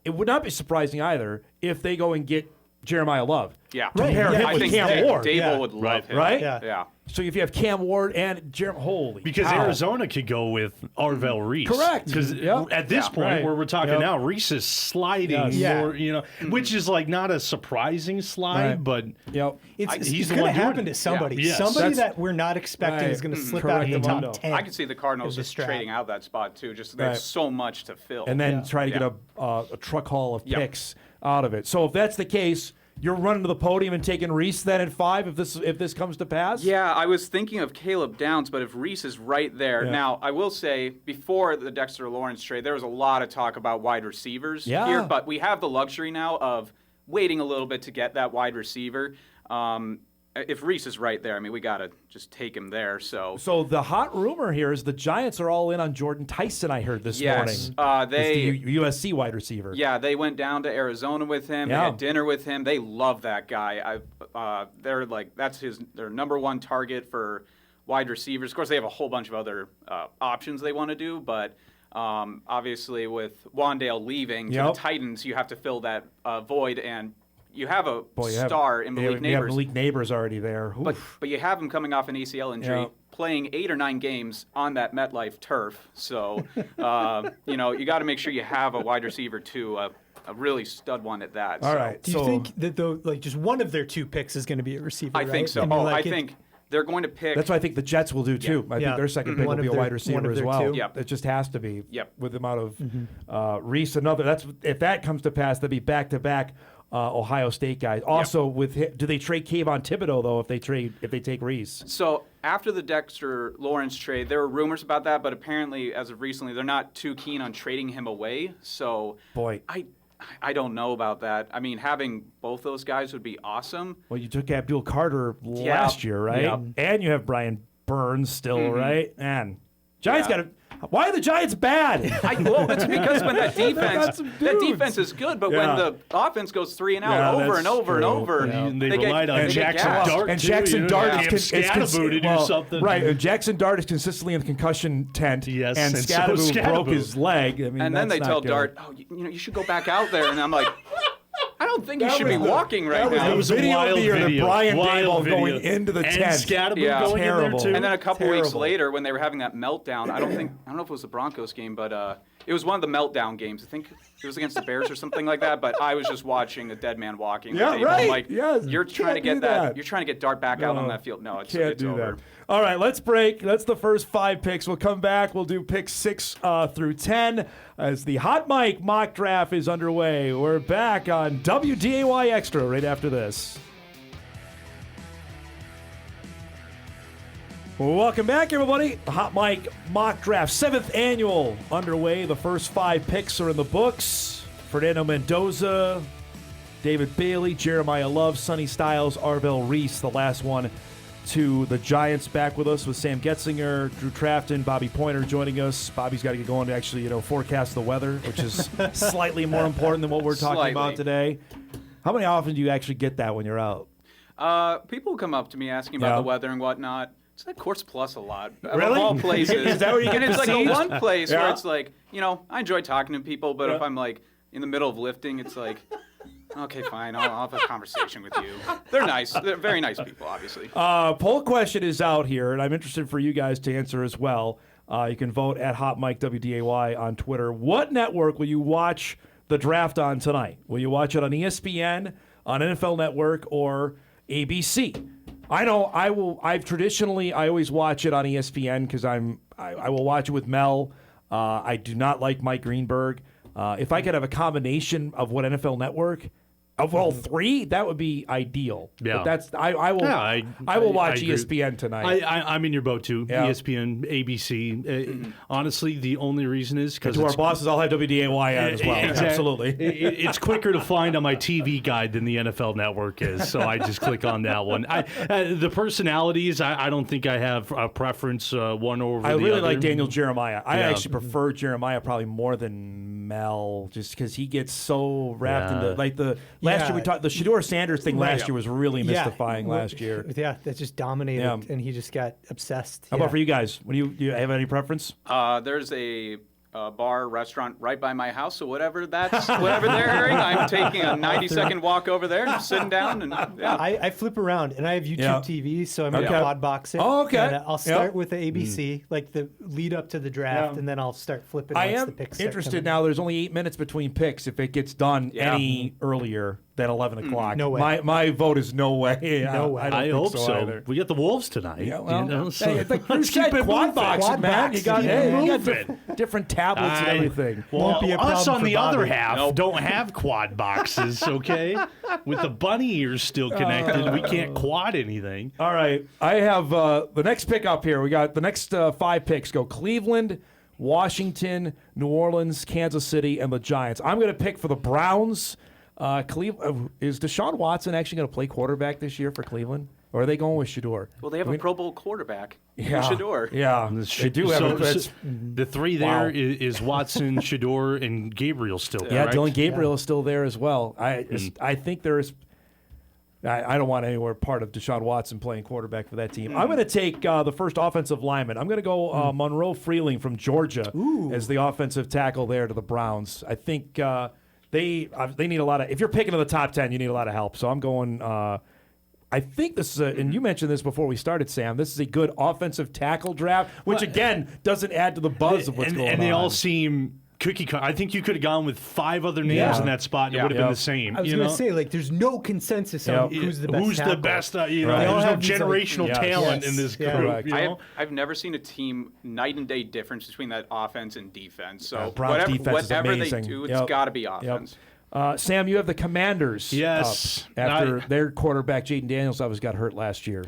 It would not be surprising either if they go and get Jeremiah Love. Yeah, compare him with Cam Ward. Dable would love him. Right? Yeah. So if you have Cam Ward and holy because cow. Arizona could go with Arvell Reese. Correct. Because at this point where we're talking now, Reese is sliding more, which is not a surprising slide, but he's going to happen to somebody. Yes. Somebody that we're not expecting is going to slip out of the top 10. I can see the Cardinals just trading out that spot too. Just they have so much to fill. And then try to get a truck haul of picks out of it. So if that's the case, you're running to the podium and taking Reese then at 5 if this comes to pass? Yeah, I was thinking of Caleb Downs, but if Reese is right there. Now, I will say, before the Dexter Lawrence trade, there was a lot of talk about wide receivers here, but we have the luxury now of waiting a little bit to get that wide receiver. If Reese is right there, I mean, we got to just take him there. So the hot rumor here is the Giants are all in on Jordan Tyson, I heard this morning. They the USC wide receiver. Yeah, they went down to Arizona with him. They had dinner with him. They love that guy. They're that's their number 1 target for wide receivers. Of course, they have a whole bunch of other options they want to do, but obviously with Wandale leaving to the Titans, you have to fill that void, and you have a star in Malik Neighbors. You have Malik Neighbors already there. But you have him coming off an ACL injury, playing 8 or 9 games on that MetLife turf. So, you got to make sure you have a wide receiver too, a really stud one at that. All right. Do you think that just one of their 2 picks is going to be a receiver? I think so. I think they're going to pick. That's what I think the Jets will do too. I think their second pick will be a wide receiver as well. Yep. It just has to be. With the amount of Reese, if that comes to pass, they'll be back-to-back Ohio State guys. Also, do they trade Kayvon Thibodeau though if they take Reese? So after the Dexter Lawrence trade, there were rumors about that, but apparently, as of recently, they're not too keen on trading him away. So I don't know about that. I mean, having both those guys would be awesome. Well, you took Abdul Carter last year, right? And you have Brian Burns still, right? And Giants got to. Why are the Giants bad? Well, it's because when that defense is good, but when the offense goes 3 and out over and over and over, they relied on Jackson Dart. And Jackson Dart is Scadaboo to do something. Right, and Jackson Dart is consistently in the concussion tent. Yes, and Scadaboo broke his leg. I mean, and then they tell Dart, you should go back out there, and I'm like, I don't think you should be walking right now. That was a video of Brian Dable going into the tent. Scadaboo going terrible. in there too. And then a couple weeks later, when they were having that meltdown, I don't know if it was the Broncos game, but it was one of the meltdown games. I think it was against the Bears or something like that. But I was just watching a dead man walking. Yeah, right. I'm like, yes, you're trying to get that. You're trying to get Dart back out on that field. No, it's over. All right, let's break. That's the first 5 picks. We'll come back. We'll do picks 6 through 10 as the Hot Mic mock draft is underway. We're back on WDAY Extra right after this. Welcome back, everybody. The Hot Mic mock draft, 7th annual underway. The first 5 picks are in the books. Fernando Mendoza, David Bailey, Jeremiah Love, Sonny Styles, Arvell Reese, the last one to the Giants. Back with us with Sam Goetzinger, Drew Trafton, Bobby Poynter joining us. Bobby's got to get going to actually, forecast the weather, which is slightly more important than what we're talking about today. How many often do you actually get that when you're out? People come up to me asking about the weather and whatnot. It's at Course Plus a lot. Really? Of all places. Is that where you get And it's like besieged? the one place where it's like, I enjoy talking to people, but if I'm like in the middle of lifting, it's like, okay, fine, I'll have a conversation with you. They're nice. They're very nice people, obviously. Poll question is out here, and I'm interested for you guys to answer as well. You can vote at Hot Mic WDAY on Twitter. What network will you watch the draft on tonight? Will you watch it on ESPN, on NFL Network, or ABC? I know I will. I always watch it on ESPN because I will watch it with Mel. I do not like Mike Greenberg. If I could have a combination of what NFL Network of all 3, that would be ideal. Yeah, but that's I will. Yeah, I will watch ESPN tonight. I'm in your boat too. Yeah. ESPN, ABC. Honestly, the only reason is because to our bosses, I'll have WDAY on as well. Exactly. Absolutely. It's quicker to find on my TV guide than the NFL Network is, so I just click on that one. The personalities, I don't think I have a preference one over the other. I really like Daniel Jeremiah. I actually prefer Jeremiah probably more than Mel, just because he gets so wrapped into like the. Last year we talked the Shedeur Sanders thing. Last year was really mystifying. Last year, that just dominated, and he just got obsessed. How about for you guys? Do you have any preference? There's a bar, restaurant right by my house, so whatever they're airing, I'm taking a 90-second walk over there, and sitting down, and I flip around, and I have YouTube TV, so I'm gonna quad box it. Oh, okay. And I'll start with the ABC, like the lead up to the draft, and then I'll start flipping. Once the picks interested now. There's only 8 minutes between picks. If it gets done any earlier than 11 o'clock, no way. My vote is no way. No way. I hope so. Either. We got the Wolves tonight. Yeah, well, so let's keep it quad boxing, man. You got different tablets and everything. Well, be a us problem on for the Bobby. other half don't have quad boxes, okay? With the bunny ears still connected, we can't quad anything. All right. I have the next pick up here. We got the next 5 picks go Cleveland, Washington, New Orleans, Kansas City, and the Giants. I'm going to pick for the Browns. Is Deshaun Watson actually going to play quarterback this year for Cleveland? Or are they going with Shedeur? Well, they have a Pro Bowl quarterback. Yeah, Shedeur. Yeah, they do have the 3 there is Watson, Shedeur, and Gabriel still. Yeah, correct? Dylan Gabriel is still there as well. I think there is. I don't want anywhere part of Deshaun Watson playing quarterback for that team. I'm going to take the first offensive lineman. I'm going to go Monroe Freeling from Georgia as the offensive tackle there to the Browns. I think they need a lot of. If you're picking in the top 10, you need a lot of help. So I'm going. I think this is and you mentioned this before we started, Sam. This is a good offensive tackle draft, which again doesn't add to the buzz of what's going on. And they all seem cookie cutter. I think you could have gone with 5 other names in that spot, and it would have been the same. I was going to say, like, there's no consensus on who's the best. Who's tackle. the best? There's no generational talent in this group. I've never seen a team night and day difference between that offense and defense. So whatever they do, it's got to be offense. Sam, you have the Commanders. Yes. After their quarterback, Jaden Daniels, got hurt last year.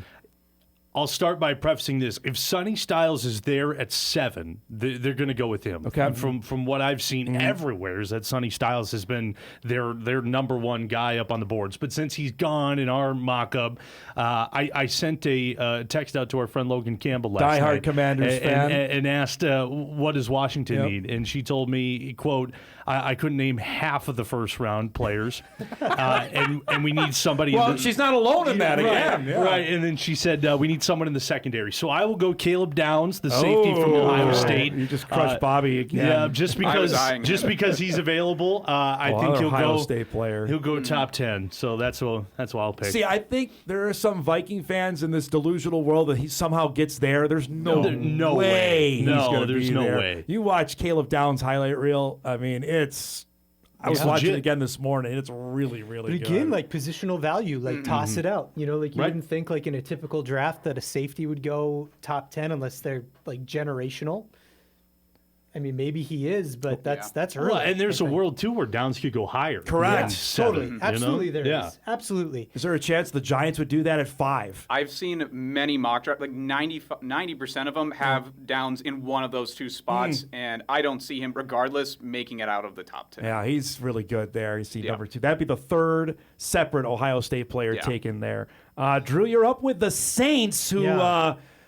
I'll start by prefacing this. If Sonny Styles is there at 7, they're going to go with him. Okay. From what I've seen everywhere is that Sonny Styles has been their number one guy up on the boards. But since he's gone in our mock-up, I sent a text out to our friend Logan Campbell last night. Diehard Commanders fan. And asked, what does Washington need? And she told me, quote, I couldn't name half of the first-round players. And we need somebody. Well, she's not alone in that again. Yeah. Right. And then she said, we need someone in the secondary. So I will go Caleb Downs, the safety from Ohio State. You just crushed Bobby again. Yeah, just because he's available, I think he'll Ohio go State player. He'll go top 10. So that's what I'll pick. See, I think there are some Viking fans in this delusional world that he somehow gets there. There's no way he's going to be there. No way. You watch Caleb Downs' highlight reel. I mean, I was watching it again this morning. It's really, really good. But again, like positional value, like toss it out. You know, like you wouldn't think like in a typical draft that a safety would go top 10 unless they're like generational. I mean, maybe he is, but that's early. Well, and there's a world too where Downs could go higher. Correct. Totally. Absolutely, there is. Absolutely. Is there a chance the Giants would do that at 5? I've seen many mock drafts, like 90% of them have Downs in one of those 2 spots, and I don't see him, regardless, making it out of the top 10. Yeah, he's really good there. You see number 2. That'd be the 3rd separate Ohio State player taken there. Drew, you're up with the Saints, who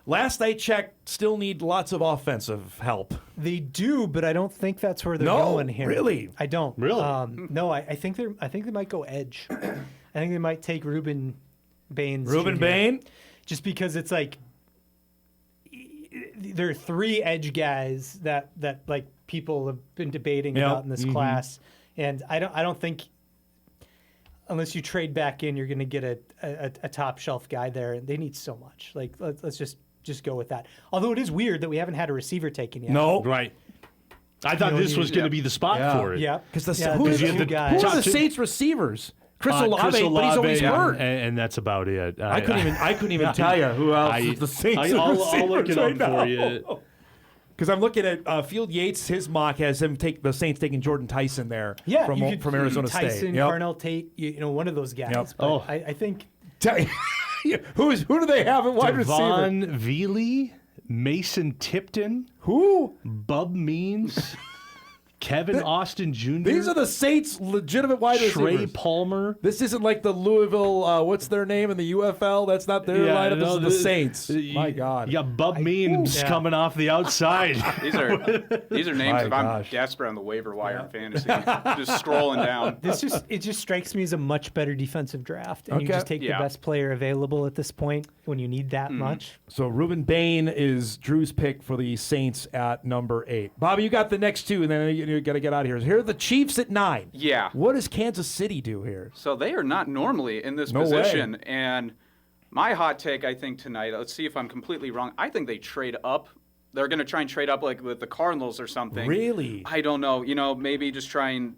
last I checked still need lots of offensive help. They do, but I don't think that's where they're going here. Really? I don't. Really? No, I think they might go edge. I think they might take Reuben Baines. Reuben Bain? Just because it's like there are 3 edge guys that like people have been debating about in this class, and I don't think unless you trade back in, you're going to get a top shelf guy there. They need so much. Like let's just go with that. Although it is weird that we haven't had a receiver taken yet. No. Right. I thought this was going to be the spot for it. Yeah. Because who are the Saints receivers? Chris Olave, but he's always hurt. And that's about it. I couldn't even tell you who else is the Saints I'll look it up for you. Because I'm looking at Field Yates, his mock has him take the Saints taking Jordan Tyson there from Arizona State. Tyson, Carnell Tate, one of those guys. But I think who do they have at wide receiver? Devon Veely, Mason Tipton, Bub Means, Kevin Austin Jr. These are the Saints' legitimate wide receivers. Trey Palmer. This isn't like the Louisville, what's their name in the UFL? That's not their lineup. This is the Saints. My God. You got Bub Means coming off the outside. These are names if I'm desperate on the waiver wire in fantasy. Just scrolling down. It just strikes me as a much better defensive draft. And you just take the best player available at this point when you need that much. So Reuben Bain is Drew's pick for the Saints at number 8. Bobby, you got the next 2, and then you got to get out of here. Here are the Chiefs at 9. Yeah. What does Kansas City do here? So they are not normally in this position. And my hot take, I think, tonight, let's see if I'm completely wrong. I think they trade up. They're going to try and trade up like with the Cardinals or something. Really? I don't know. Maybe just try and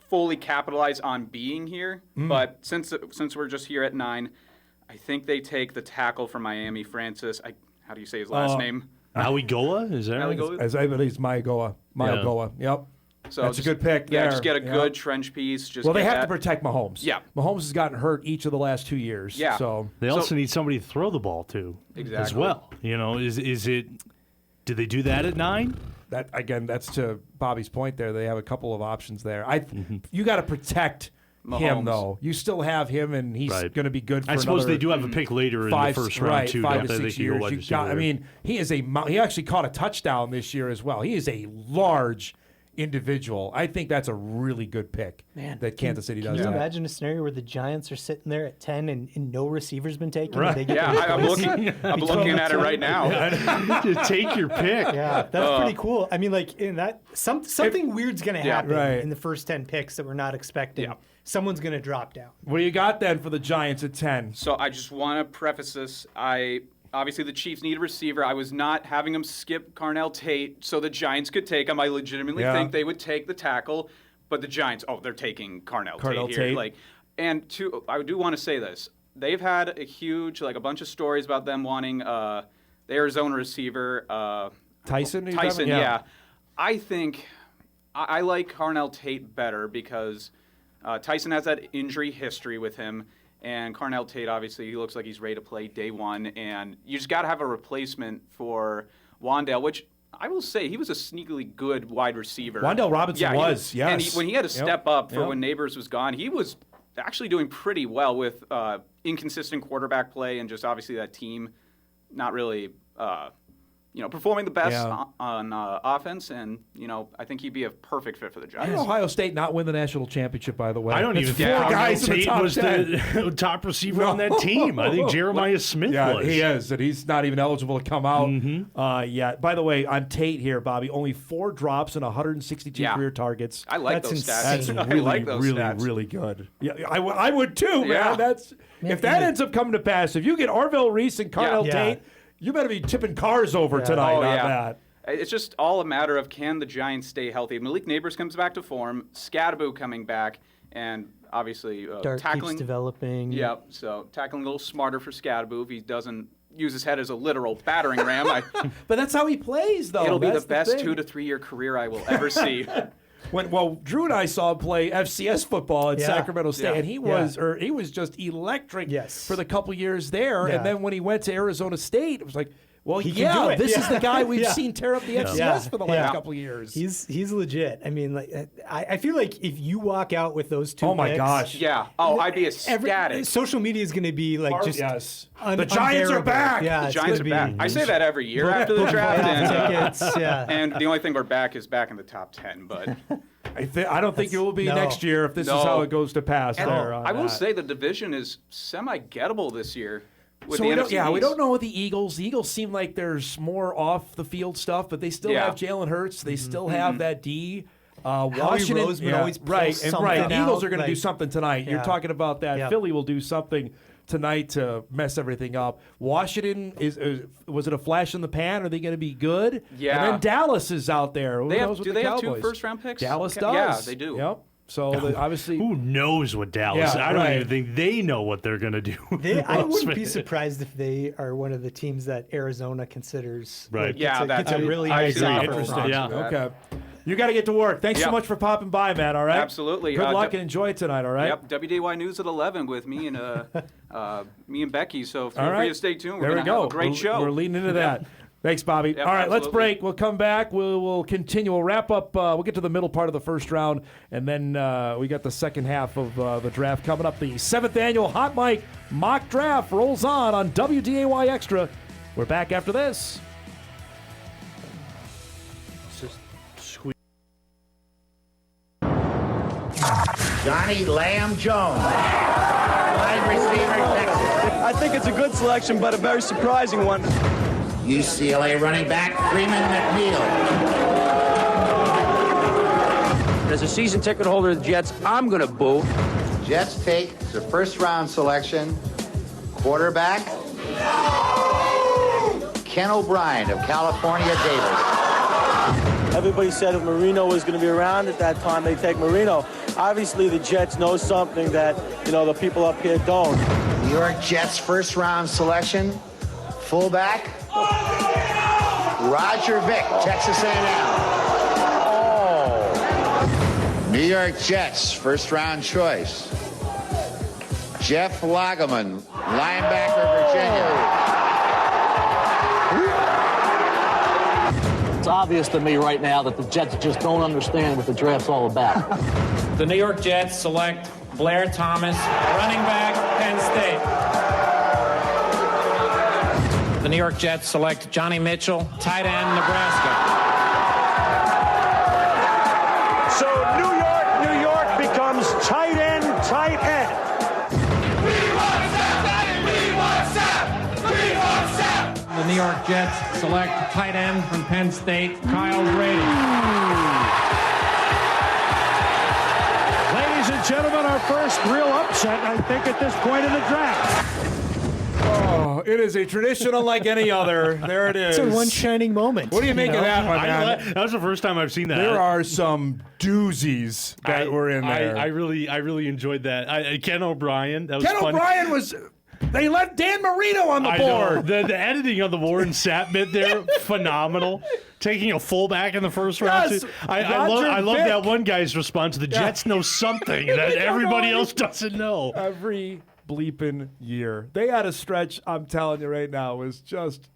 fully capitalize on being here. But since we're just here at 9, I think they take the tackle from Miami, Francis. How do you say his last name? Maligoa? Is that Maligoa? As I believe, Maligoa. Yep. So that's a good pick there. Yeah, just get a good trench piece. They have to protect Mahomes. Yeah. Mahomes has gotten hurt each of the last 2 years. Yeah. So they also need somebody to throw the ball to as well. Is it? Do they do that at 9? That again, that's to Bobby's point there. They have a couple of options there. You got to protect Mahomes. him though. You still have him, and he's going to be good for I suppose they do have a pick later in the first round too. 5 to 6 years. He actually caught a touchdown this year as well. He is a large individual. I think that's a really good pick that Kansas City does. Can you imagine a scenario where the Giants are sitting there at 10 and no receiver's been taken? Right. And they Yeah, I'm looking at it right now. Just take your pick. Yeah, that's pretty cool. I mean, like in that something weird's going to happen in the first 10 picks that we're not expecting. Yeah. Someone's going to drop down. What do you got then for the Giants at 10? So I just want to preface this. Obviously, the Chiefs need a receiver. I was not having them skip Carnell Tate so the Giants could take him. I legitimately think they would take the tackle, but the Giants, they're taking Carnell Tate here. I do want to say this. They've had a huge, a bunch of stories about them wanting the Arizona receiver. Tyson? Tyson, yeah. I think I like Carnell Tate better because Tyson has that injury history with him. And Carnell Tate, obviously, he looks like he's ready to play day one. And you just got to have a replacement for Wandale, which I will say he was a sneakily good wide receiver. Wandale Robinson was, yes. And when he had to step up for when Neighbors was gone, he was actually doing pretty well with inconsistent quarterback play and just obviously that team not really performing the best on offense, and I think he'd be a perfect fit for the Giants. How did Ohio State not win the national championship? By the way, I don't even think Tate was the top receiver on that team. I think Jeremiah Smith was. He is, and he's not even eligible to come out yet. By the way, on Tate here, Bobby, only 4 drops and 162 career targets. I like those stats. That's really, I like those stats. really good. Yeah, I would too, man. If that ends up coming to pass, if you get Orville Reese and Carnell Tate, you better be tipping cars over tonight on that. It's just all a matter of can the Giants stay healthy. Malik Neighbors comes back to form, Scadaboo coming back, and obviously Dart tackling. keeps developing. Yep, so tackling a little smarter for Scadaboo if he doesn't use his head as a literal battering ram. But that's how he plays, though. It'll be the best 2 to 3 year career I will ever see. Drew and I saw him play FCS football at Sacramento State, and he was just electric for the couple years there. And then when he went to Arizona State, it was like, well, this is the guy we've seen tear up the FCS for the last couple of years. He's legit. I mean, I feel like if you walk out with those 2 oh my gosh, I'd be ecstatic. Social media is going to be like the Giants are back. The Giants are back. I say that every year after the draft. And the only thing we're back is back in the top 10. But I don't think it will be next year if this is how it goes to pass. I will say the division is semi-gettable this year. So we don't know with the Eagles. The Eagles seem like there's more off the field stuff, but they still have Jalen Hurts. They still have that D. Washington always right. Eagles are going to do something tonight. You're talking about that. Philly will do something tonight to mess everything up. Washington was it a flash in the pan? Are they going to be good? Yeah. And then Dallas is out there. Do they have 2 first-round picks? Dallas does. Yeah, they do. Yep. So obviously, who knows what Dallas? I don't even think they know what they're going to do. I wouldn't be surprised if they are one of the teams that Arizona considers. Right. It's a really nice offer. Interesting. Yeah. Okay. You got to get to work. Thanks so much for popping by, Matt. All right. Absolutely. Good luck and enjoy it tonight. All right. Yep. WDAY News at 11 with me and Becky. So feel free to stay tuned. We're going to have a great show. We're leading into that. Thanks, Bobby. Yep, all right, absolutely. Let's break. We'll come back. We'll continue. We'll wrap up. We'll get to the middle part of the first round, and then we got the second half of the draft coming up. The 7th annual Hot Mic Mock Draft rolls on WDAY Extra. We're back after this. Johnny Lamb Jones, wide receiver, Texas. I think it's a good selection, but a very surprising one. UCLA running back, Freeman McNeil. As a season ticket holder of the Jets, I'm going to boo. Jets take the first-round selection, quarterback, Ken O'Brien of California Davis. Everybody said if Marino was going to be around at that time, they'd take Marino. Obviously, the Jets know something that, the people up here don't. New York Jets first-round selection, fullback, Roger Vick, Texas A&M. New York Jets first-round choice, Jeff Lageman, linebacker, Virginia. It's obvious to me right now that the Jets just don't understand what the draft's all about. The New York Jets select Blair Thomas, running back, Penn State. The New York Jets select Johnny Mitchell, tight end, Nebraska. So New York becomes tight end. The New York Jets select tight end from Penn State, Kyle Brady. Ladies and gentlemen, our first real upset, I think, at this point in the draft. Oh, it is a tradition unlike any other. There it is. It's a one shining moment. What do you make of that, my man? That was the first time I've seen that. There are some doozies that were in there. I really enjoyed that. Ken O'Brien. That was Ken funny. O'Brien was. They left Dan Marino on the board. The editing on the Warren Sapp bit there, phenomenal. Taking a fullback in the first round. Yes, I love that one guy's response. The Jets know something that everybody else doesn't know. bleeping year. They had a stretch, I'm telling you right now, was just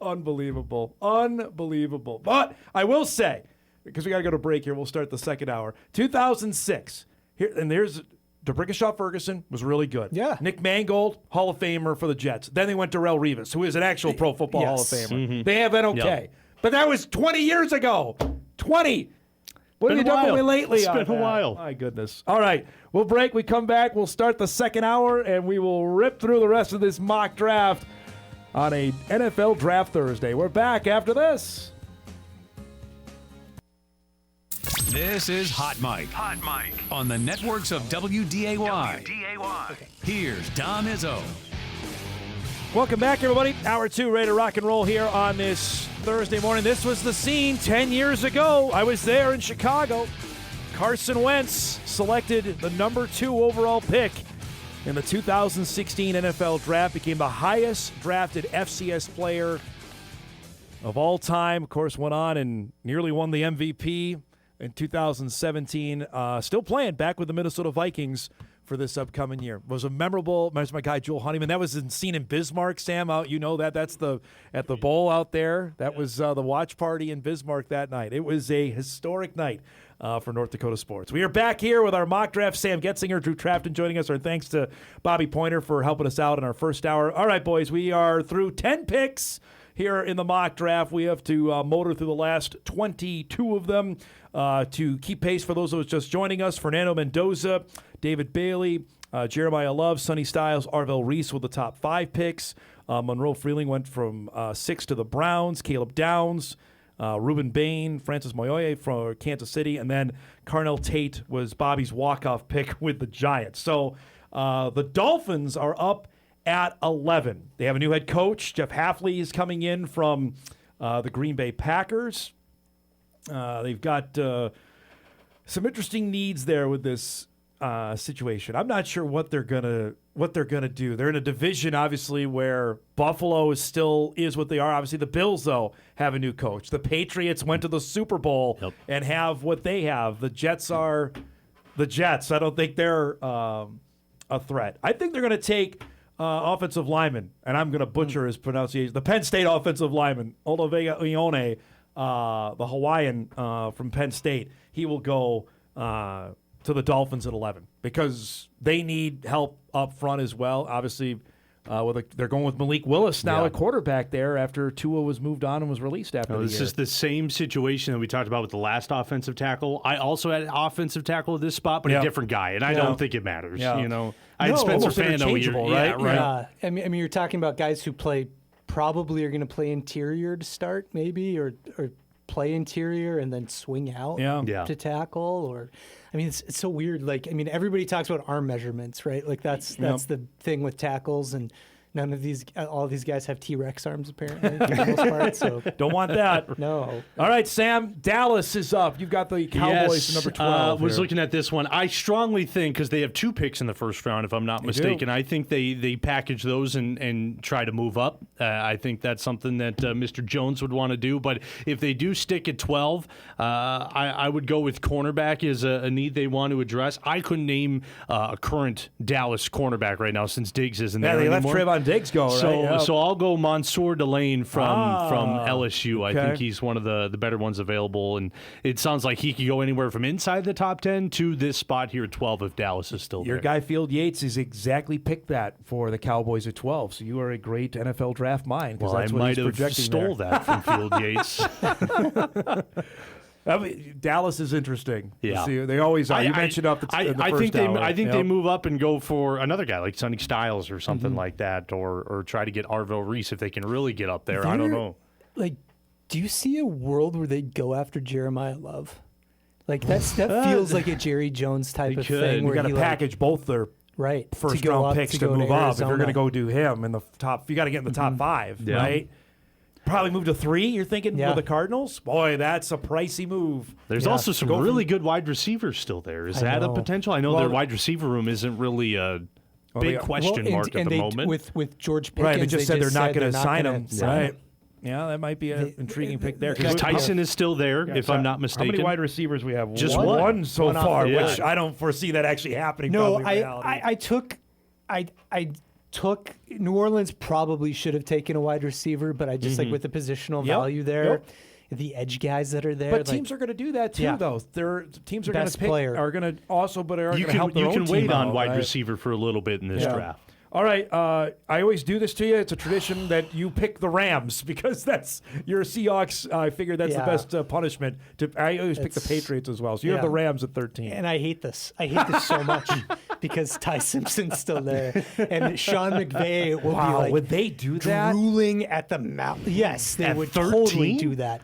unbelievable. Unbelievable. But I will say, because we got to go to break here, we'll start the second hour. 2006. Here, and there's DeBrickashaw Ferguson was really good. Yeah. Nick Mangold, Hall of Famer for the Jets. Then they went to Darrelle Revis, who is an actual Pro Football Hall of Famer. Mm-hmm. They have been okay. Yep. But that was 20 years ago. 20. What have you done with me lately? It's been a while. My goodness. All right. We'll break. We come back. We'll start the second hour, and we will rip through the rest of this mock draft on a NFL Draft Thursday. We're back after this. This is Hot Mike. Hot Mike. On the networks of WDAY. Here's Dom Izzo. Welcome back, everybody. Hour 2, ready to rock and roll here on this Thursday morning. This was the scene 10 years ago. I was there in Chicago. Carson Wentz selected the number 2 overall pick in the 2016 NFL Draft, became the highest drafted FCS player of all time. Of course, went on and nearly won the MVP in 2017. Still playing back with the Minnesota Vikings for this upcoming year. Was a memorable, there's my guy Joel Honeyman. That was seen in Bismarck, Sam. Out, you know that. That's at the bowl out there. That was the watch party in Bismarck that night. It was a historic night for North Dakota sports. We are back here with our mock draft. Sam Goetzinger, Drew Trafton joining us. Our thanks to Bobby Poynter for helping us out in our first hour. All right, boys, we are through 10 picks here in the mock draft. We have to motor through the last 22 of them to keep pace for those who are just joining us. Fernando Mendoza, David Bailey, Jeremiah Love, Sonny Styles, Arvell Reese with the top 5 picks. Monroe Freeling went from 6 to the Browns. Caleb Downs, Ruben Bain, Francis Moyoye from Kansas City, and then Carnell Tate was Bobby's walk-off pick with the Giants. So the Dolphins are up at 11. They have a new head coach. Jeff Hafley is coming in from the Green Bay Packers. They've got some interesting needs there with this situation. I'm not sure what they're gonna do. They're in a division, obviously, where Buffalo is what they are. Obviously, the Bills, though, have a new coach. The Patriots went to the Super Bowl and have what they have. The Jets are the Jets. I don't think they're a threat. I think they're going to take offensive lineman, and I'm going to butcher his pronunciation. The Penn State offensive lineman, Olavega Ione, the Hawaiian from Penn State. He will go to the Dolphins at 11 because they need help up front as well. Obviously, they're going with Malik Willis now at quarterback there after Tua was moved on and was released after the year. This is the same situation that we talked about with the last offensive tackle. I also had an offensive tackle at this spot, but a different guy, and I don't think it matters. You know, I had Spencer Fano here. Right? Yeah. I mean, you're talking about guys who probably are going to play interior to start, maybe, or play interior and then swing out to tackle, or I mean, it's so weird. Like, I mean, everybody talks about arm measurements, right? Like that's the thing with tackles, and all these guys have T-Rex arms apparently for the most part. So don't want that. No. All right, Sam. Dallas is up. You've got the Cowboys number 12. Was looking at this one. I strongly think because they have 2 picks in the first round, if I'm not mistaken. I think they package those and try to move up. I think that's something that Mr. Jones would want to do. But if they do stick at 12, I would go with cornerback as a need they want to address. I couldn't name a current Dallas cornerback right now since Diggs isn't there they anymore. left Trayvon Diggs go, right? So I'll go Mansour Delane from LSU. Okay. I think he's one of the better ones available, and it sounds like he could go anywhere from inside the top 10 to this spot here at 12 if Dallas is still Your there. guy Field Yates has exactly picked that for the Cowboys at 12, so you are a great NFL draft mind. Well, that's I what might he's have stole there. that from Field Yates. I mean, Dallas is interesting. Yeah, they always are. You mentioned up the first hour. I think they move up and go for another guy like Sonny Styles or something like that, or try to get Arvell Reese if they can really get up there. I don't know. Like, do you see a world where they go after Jeremiah Love? Like that feels like a Jerry Jones type of thing. You got to package both their first round picks to move up. If you're going to go do him in the top, you got to get in the top 5, right? Probably move to 3, you're thinking, with the Cardinals? Boy, that's a pricey move. There's also some really good wide receivers still there. Is that a potential? I know their wide receiver room isn't really a big question mark at the moment. With George Pickens, right, they just said they're not going to sign him. Right. Yeah, that might be an intriguing pick there. Tyson is still there, if I'm not mistaken. How many wide receivers we have? Just one so far, Yeah. which I don't foresee that actually happening. No, I took I took New Orleans probably should have taken a wide receiver, but I just like with the positional value there, the edge guys that are there. But teams are going to do that too, though. Teams are going to pick, are going to also, but are going to help their own team. You can wait on out, wide receiver for a little bit in this draft. All right, I always do this to you. It's a tradition that you pick the Rams because you're a Seahawks. I figure that's the best punishment. I always pick the Patriots as well. So you have the Rams at 13. And I hate this. I hate this so much because Ty Simpson's still there, and Sean McVay will be like, would they do that? Drooling at the mouth. Yes, they would 13? totally do that.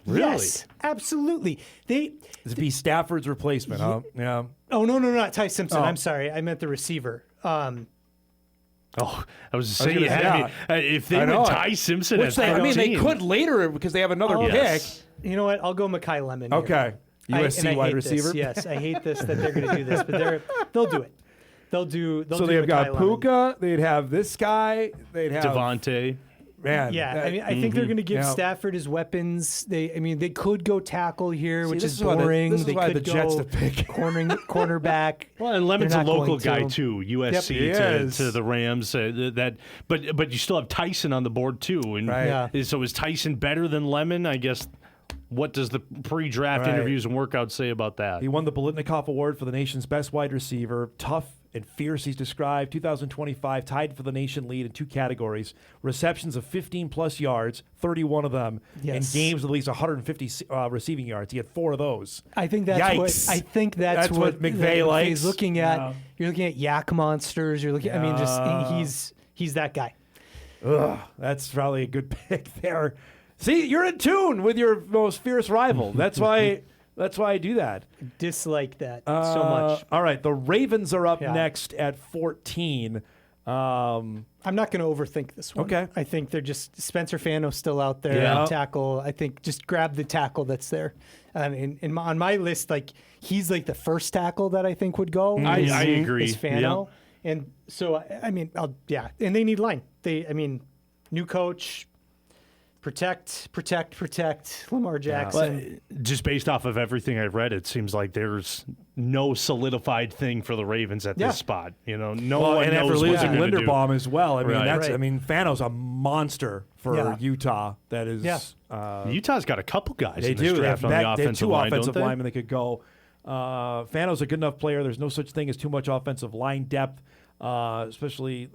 Really? Yes, absolutely. It'd be Stafford's replacement, huh? Yeah. Oh no, not Ty Simpson. I'm sorry, I meant the receiver. I was saying, if they went Ty Simpson at 13. They could later because they have another pick. Yes. You know what? I'll go Mekhi Lemon. Here. Okay. USC wide receiver. Yes, I hate this that they're going to do this, but they'll do it. They'll they've got Mekhi Puka. Lemon. They'd have this guy. They'd have Devontae. Man, yeah, I think they're going to give Stafford his weapons. They could go tackle here, which is boring. This is why the Jets to pick cornerback. Well, and Lemon's a local guy too. USC to the Rams. But you still have Tyson on the board too. And so is Tyson better than Lemon? I guess. What does the pre-draft interviews and workouts say about that? He won the Biletnikoff Award for the nation's best wide receiver. Tough and fierce, he's described. 2025, tied for the nation lead in 2 categories. Receptions of 15-plus yards, 31 of them, and games of at least 150 receiving yards. He had 4 of those. I think that's what McVay likes. He's looking at. You're looking at yak monsters. You're looking. He's that guy. That's probably a good pick there. See, you're in tune with your most fierce rival. That's why I do that. Dislike that so much. All right, the Ravens are up next at 14. I'm not going to overthink this one. Okay. I think they're just Spencer Fano's still out there. Tackle. I think just grab the tackle that's there. On my list, he's like the first tackle that I think would go. I agree. Is Fano, and so and they need line. New coach. Protect Lamar Jackson. Well, just based off of everything I've read, it seems like there's no solidified thing for the Ravens at this spot. No one knows after losing what they're Linderbaum as well. Fano's a monster for Utah. That is, Utah's got a couple guys. They in this draft on the offensive line. They have 2 offensive linemen they could go. Fano's a good enough player. There's no such thing as too much offensive line depth. Especially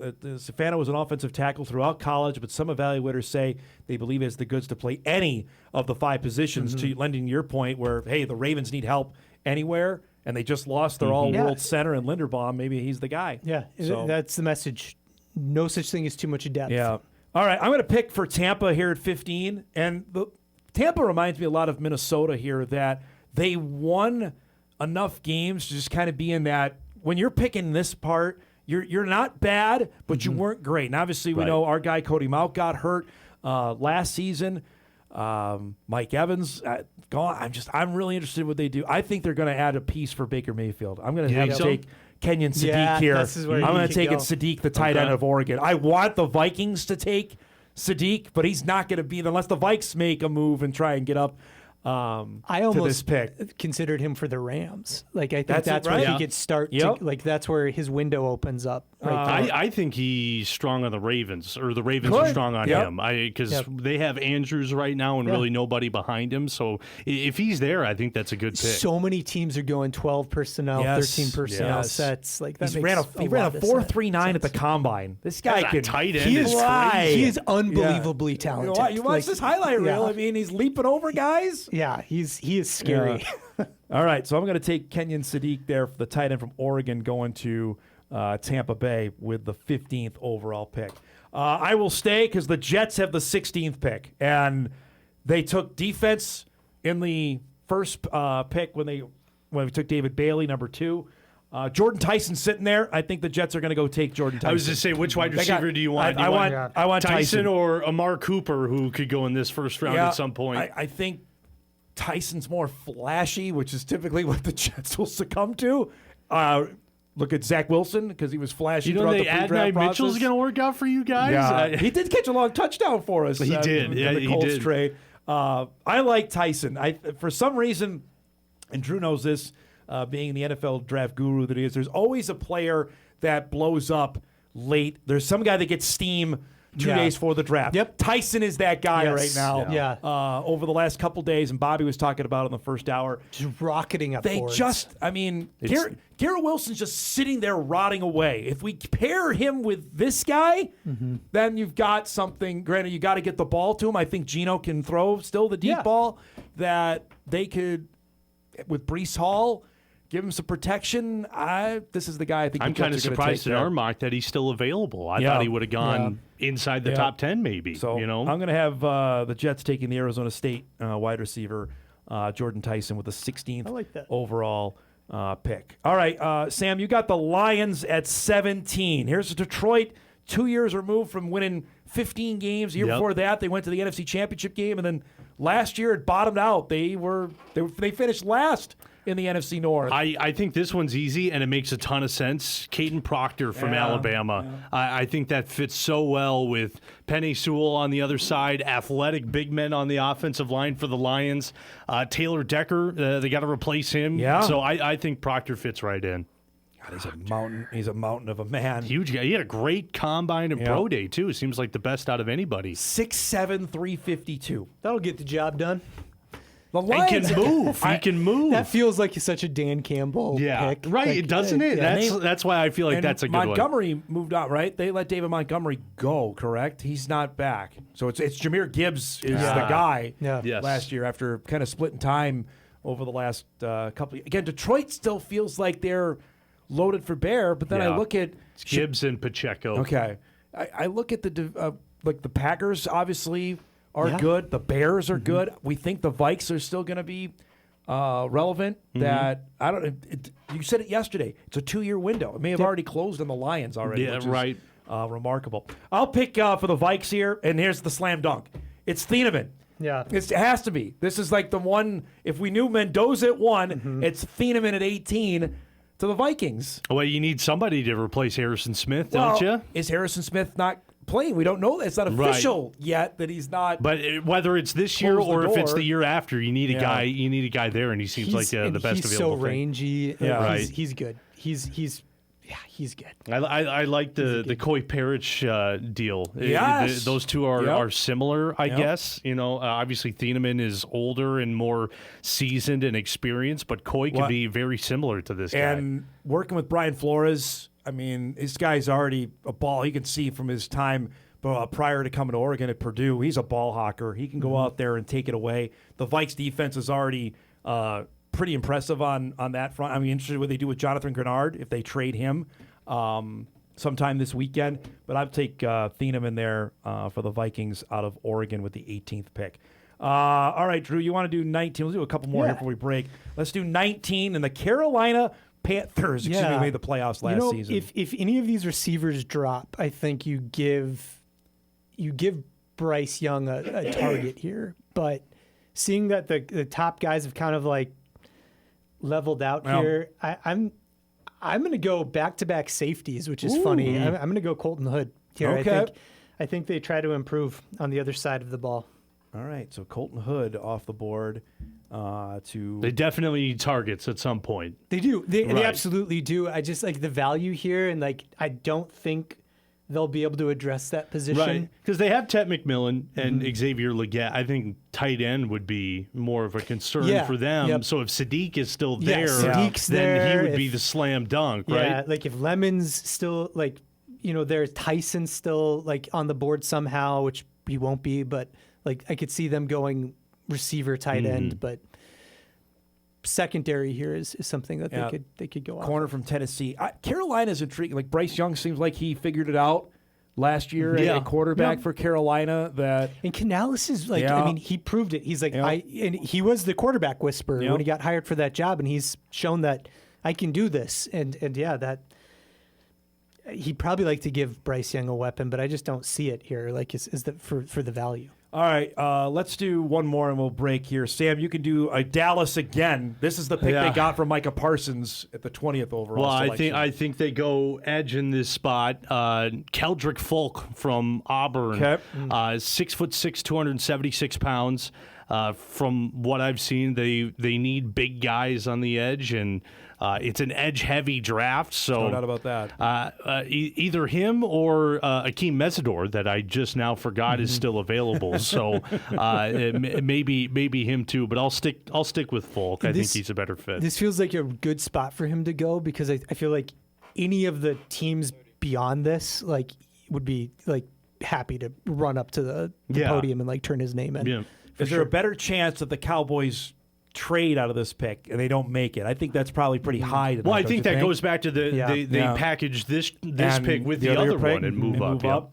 Fano was an offensive tackle throughout college, but some evaluators say they believe he has the goods to play any of the 5 positions, to lending your point where, hey, the Ravens need help anywhere, and they just lost their all-world center in Linderbaum. Maybe he's the guy. Yeah, that's the message. No such thing as too much depth. Yeah. All right, I'm going to pick for Tampa here at 15, and Tampa reminds me a lot of Minnesota here, that they won enough games to just kind of be in that, when you're picking this part, You're not bad, but you weren't great. And obviously, we know our guy Cody Mauch got hurt last season. Mike Evans gone. I'm really interested in what they do. I think they're going to add a piece for Baker Mayfield. I'm going to have to take Kenyon Sadiq here. I'm going to take Sadiq, the tight end of Oregon. I want the Vikings to take Sadiq, but he's not going to be unless the Vikes make a move and try and get up. I almost considered him for the Rams. I think that's where he could start. That's where his window opens up. I think he's strong on the Ravens, or the Ravens are strong on him. Because they have Andrews right now and really nobody behind him. So if he's there, I think that's a good pick. So many teams are going 12 personnel, 13 personnel sets. He ran a 4.39 at the combine. This guy can tight end. He is unbelievably talented. You watch this highlight reel. He's leaping over guys. Yeah, he is scary. All right, so I'm going to take Kenyon Sadiq there for the tight end from Oregon, going to Tampa Bay with the 15th overall pick. I will stay because the Jets have the 16th pick, and they took defense in the first pick when we took David Bailey, number 2. Jordan Tyson sitting there. I think the Jets are going to go take Jordan Tyson. I was just saying, which wide receiver do you want? I want Tyson or Amar Cooper, who could go in this first round at some point. I think Tyson's more flashy, which is typically what the Jets will succumb to. Look at Zach Wilson, because he was flashy throughout the pre-draft process. Mitchell's going to work out for you guys? Yeah. He did catch a long touchdown for us. He did. In the Colts trade. I like Tyson. For some reason, and Drew knows this, being the NFL draft guru that he is, there's always a player that blows up late. There's some guy that gets steam 2 days before the draft. Yep. Tyson is that guy right now. Yeah. Over the last couple days, and Bobby was talking about it in the first hour. Just rocketing up. They just, I mean, Garrett Wilson's just sitting there rotting away. If we pair him with this guy, then you've got something. Granted, you got to get the ball to him. I think Geno can throw still the deep ball that they could, with Breece Hall, give him some protection. This is the guy I think I'm kind of surprised in our mock that he's still available. I thought he would have gone inside the top 10 maybe. So you know? I'm going to have the Jets taking the Arizona State wide receiver, Jordan Tyson, with the 16th overall pick. All right, Sam, you got the Lions at 17. Here's Detroit, 2 years removed from winning 15 games. The year before that, they went to the NFC Championship game, and then last year it bottomed out. They finished last in the NFC North. I think this one's easy, and it makes a ton of sense. Caden Proctor from Alabama. I think that fits so well with Penei Sewell on the other side, athletic big men on the offensive line for the Lions. Taylor Decker, they got to replace him. Yeah. So I think Proctor fits right in. God, he's a mountain of a man. Huge guy. He had a great combine and pro day, too. Seems like the best out of anybody. 6'7", 352. That'll get the job done. The Lions can move. He can move. That feels like such a Dan Campbell pick. Right, like, doesn't it? That's why I feel like that's a good Montgomery moved out, right? They let David Montgomery go, correct? He's not back. So it's Jahmyr Gibbs is the guy last year after kind of splitting time over the last couple. Again, Detroit still feels like they're loaded for bear, but then I look at Gibbs and Pacheco. Okay, I look at the Packers obviously are good. The Bears are good. We think the Vikes are still going to be relevant. That I don't. You said it yesterday. It's a 2-year window. It may have already closed on the Lions already. Yeah, which right. Is, remarkable. I'll pick for the Vikes here, and here's the slam dunk. It's Thieneman. Yeah, it has to be. This is like the one. If we knew Mendoza at 1, it's Thieneman at 18. To the Vikings. Well, you need somebody to replace Harrison Smith, don't you? Is Harrison Smith not playing? We don't know that. It's not official yet that he's not. But whether it's this year or if it's the year after, you need a guy. You need a guy there, and he seems like the best available. He's so rangy. Right. He's good. He's good. I like the Coy Parrish deal. Yes. Those two are similar, I guess. You know, obviously Thieneman is older and more seasoned and experienced, but Coy can be very similar to this guy. And working with Brian Flores, I mean, this guy's already a ball. You can see from his time prior to coming to Oregon at Purdue, he's a ball hawker. He can go out there and take it away. The Vikes defense is already pretty impressive on that front. I'm interested in what they do with Jonathan Grenard if they trade him sometime this weekend. But I'd take Thieneman there for the Vikings out of Oregon with the 18th pick. All right, Drew, you want to do 19? We'll do a couple more here before we break. Let's do 19 and the Carolina Panthers. Made the playoffs last season. If any of these receivers drop, I think you give Bryce Young a target here. But seeing that the top guys have kind of like leveled out here, I'm going to go back-to-back safeties, which is funny. I'm going to go Colton Hood here. Okay. I think they try to improve on the other side of the ball. All right, so Colton Hood off the board. They definitely need targets at some point. They do. They absolutely do. I just like the value here, and like I don't think they'll be able to address that position. Right, because they have Ted McMillan and Xavier Legette. I think tight end would be more of a concern for them. Yep. So if Sadiq is still there, Sadiq's then he would be the slam dunk, right? Yeah, like if Lemon's still there's Tyson still like on the board somehow, which he won't be, but like I could see them going receiver tight end, but secondary here is something that they could go on. Corner from Tennessee. Carolina's intriguing. Like Bryce Young seems like he figured it out last year at quarterback for Carolina. And Canales is like, I mean, he proved it. He's like, and he was the quarterback whisperer when he got hired for that job, and he's shown that I can do this. And that he'd probably like to give Bryce Young a weapon, but I just don't see it here. Like, for the value. All right, let's do one more and we'll break here. Sam, you can do Dallas again. This is the pick they got from Micah Parsons at the 20th overall selection. I think they go edge in this spot. Keldrick Folk from Auburn, 6'6", 276 pounds. From what I've seen, they need big guys on the edge, and it's an edge-heavy draft. So no doubt about that. Either him or Akeem Mesidor, that I just now forgot is still available. So maybe him too. But I'll stick with Folk. I think he's a better fit. This feels like a good spot for him to go because I feel like any of the teams beyond this would be happy to run up to the podium and turn his name in. Yeah. Is there a better chance that the Cowboys trade out of this pick and they don't make it? I think that's probably pretty high. Tonight, well, I think that goes back to they package this pick with the other one and move up.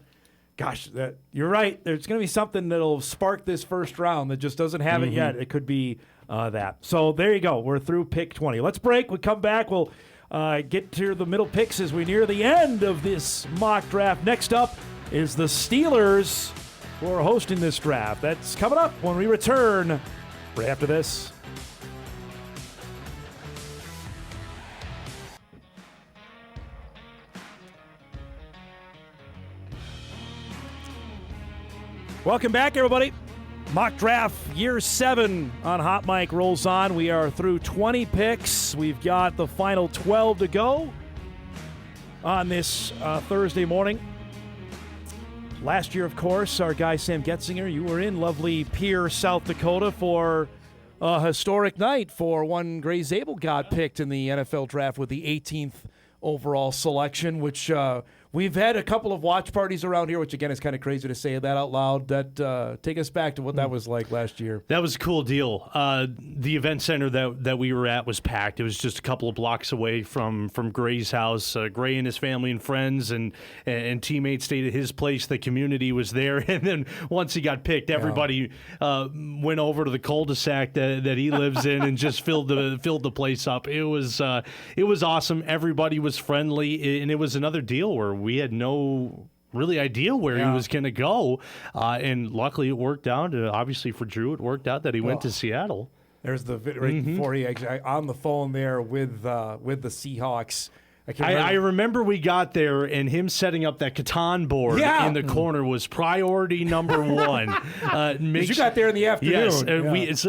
Gosh, you're right. There's going to be something that'll spark this first round that just doesn't have it yet. It could be that. So there you go. We're through pick 20. Let's break. We come back. We'll get to the middle picks as we near the end of this mock draft. Next up is the Steelers, who are hosting this draft. That's coming up when we return right after this. Welcome back, everybody. Mock draft year 7 on Hot Mic rolls on. We are through 20 picks. We've got the final 12 to go on this Thursday morning. Last year, of course, our guy Sam Goetzinger, you were in lovely Pierre, South Dakota for a historic night for one Gray Zabel got picked in the NFL draft with the 18th overall selection, which we've had a couple of watch parties around here, which, again, is kind of crazy to say that out loud. That take us back to what that was like last year. That was a cool deal. The event center that we were at was packed. It was just a couple of blocks away from Gray's house. Gray and his family and friends and teammates stayed at his place. The community was there. And then once he got picked, everybody went over to the cul-de-sac that he lives in and just filled the place up. It was awesome. Everybody was friendly, and it was another deal where we had no really idea where he was going to go, and luckily it worked out. Obviously for Drew, it worked out that he went to Seattle. There's the right before he actually on the phone there with the Seahawks. I remember we got there, and him setting up that Catan board in the corner was priority number one. You got there in the afternoon. Yes,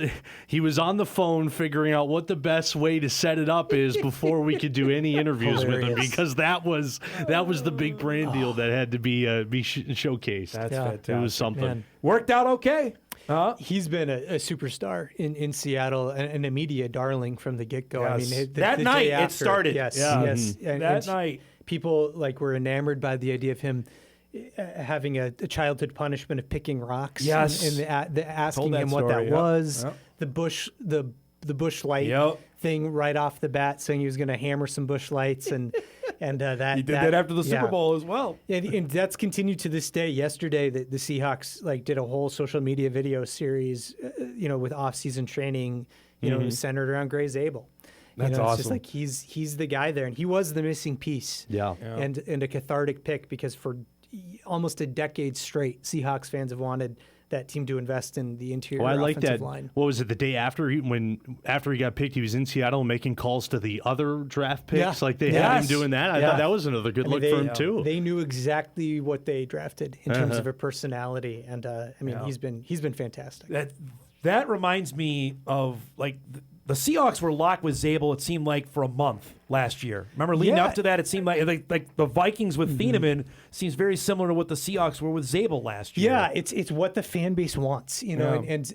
he was on the phone figuring out what the best way to set it up is before we could do any interviews with him, because that was the big brand deal that had to be showcased. That's fantastic. It was something. Man. Worked out okay. He's been a superstar in Seattle and a media darling from the get-go. Yes. I mean, that night it started. Yes, yes. And night. People were enamored by the idea of him having a childhood punishment of picking rocks. Yes. And asking him what that was. The bush light thing right off the bat, saying he was going to hammer some bush lights, and that he did that after the Super Bowl as well. And that's continued to this day. Yesterday, the Seahawks did a whole social media video series, with off-season training, centered around Gray Zabel. That's it's awesome. just he's the guy there, and he was the missing piece. And a cathartic pick, because for almost a decade straight, Seahawks fans have wanted that team to invest in the interior offensive line. What was it, the day after after he got picked, he was in Seattle making calls to the other draft picks? They had him doing that? I thought that was another good look for him, too. They knew exactly what they drafted in terms of a personality, and he's been fantastic. That reminds me of the Seahawks were locked with Zabel, it seemed like, for a month last year. Remember, leading up to that, it seemed like the Vikings with Thieneman seems very similar to what the Seahawks were with Zabel last year. Yeah, it's what the fan base wants, and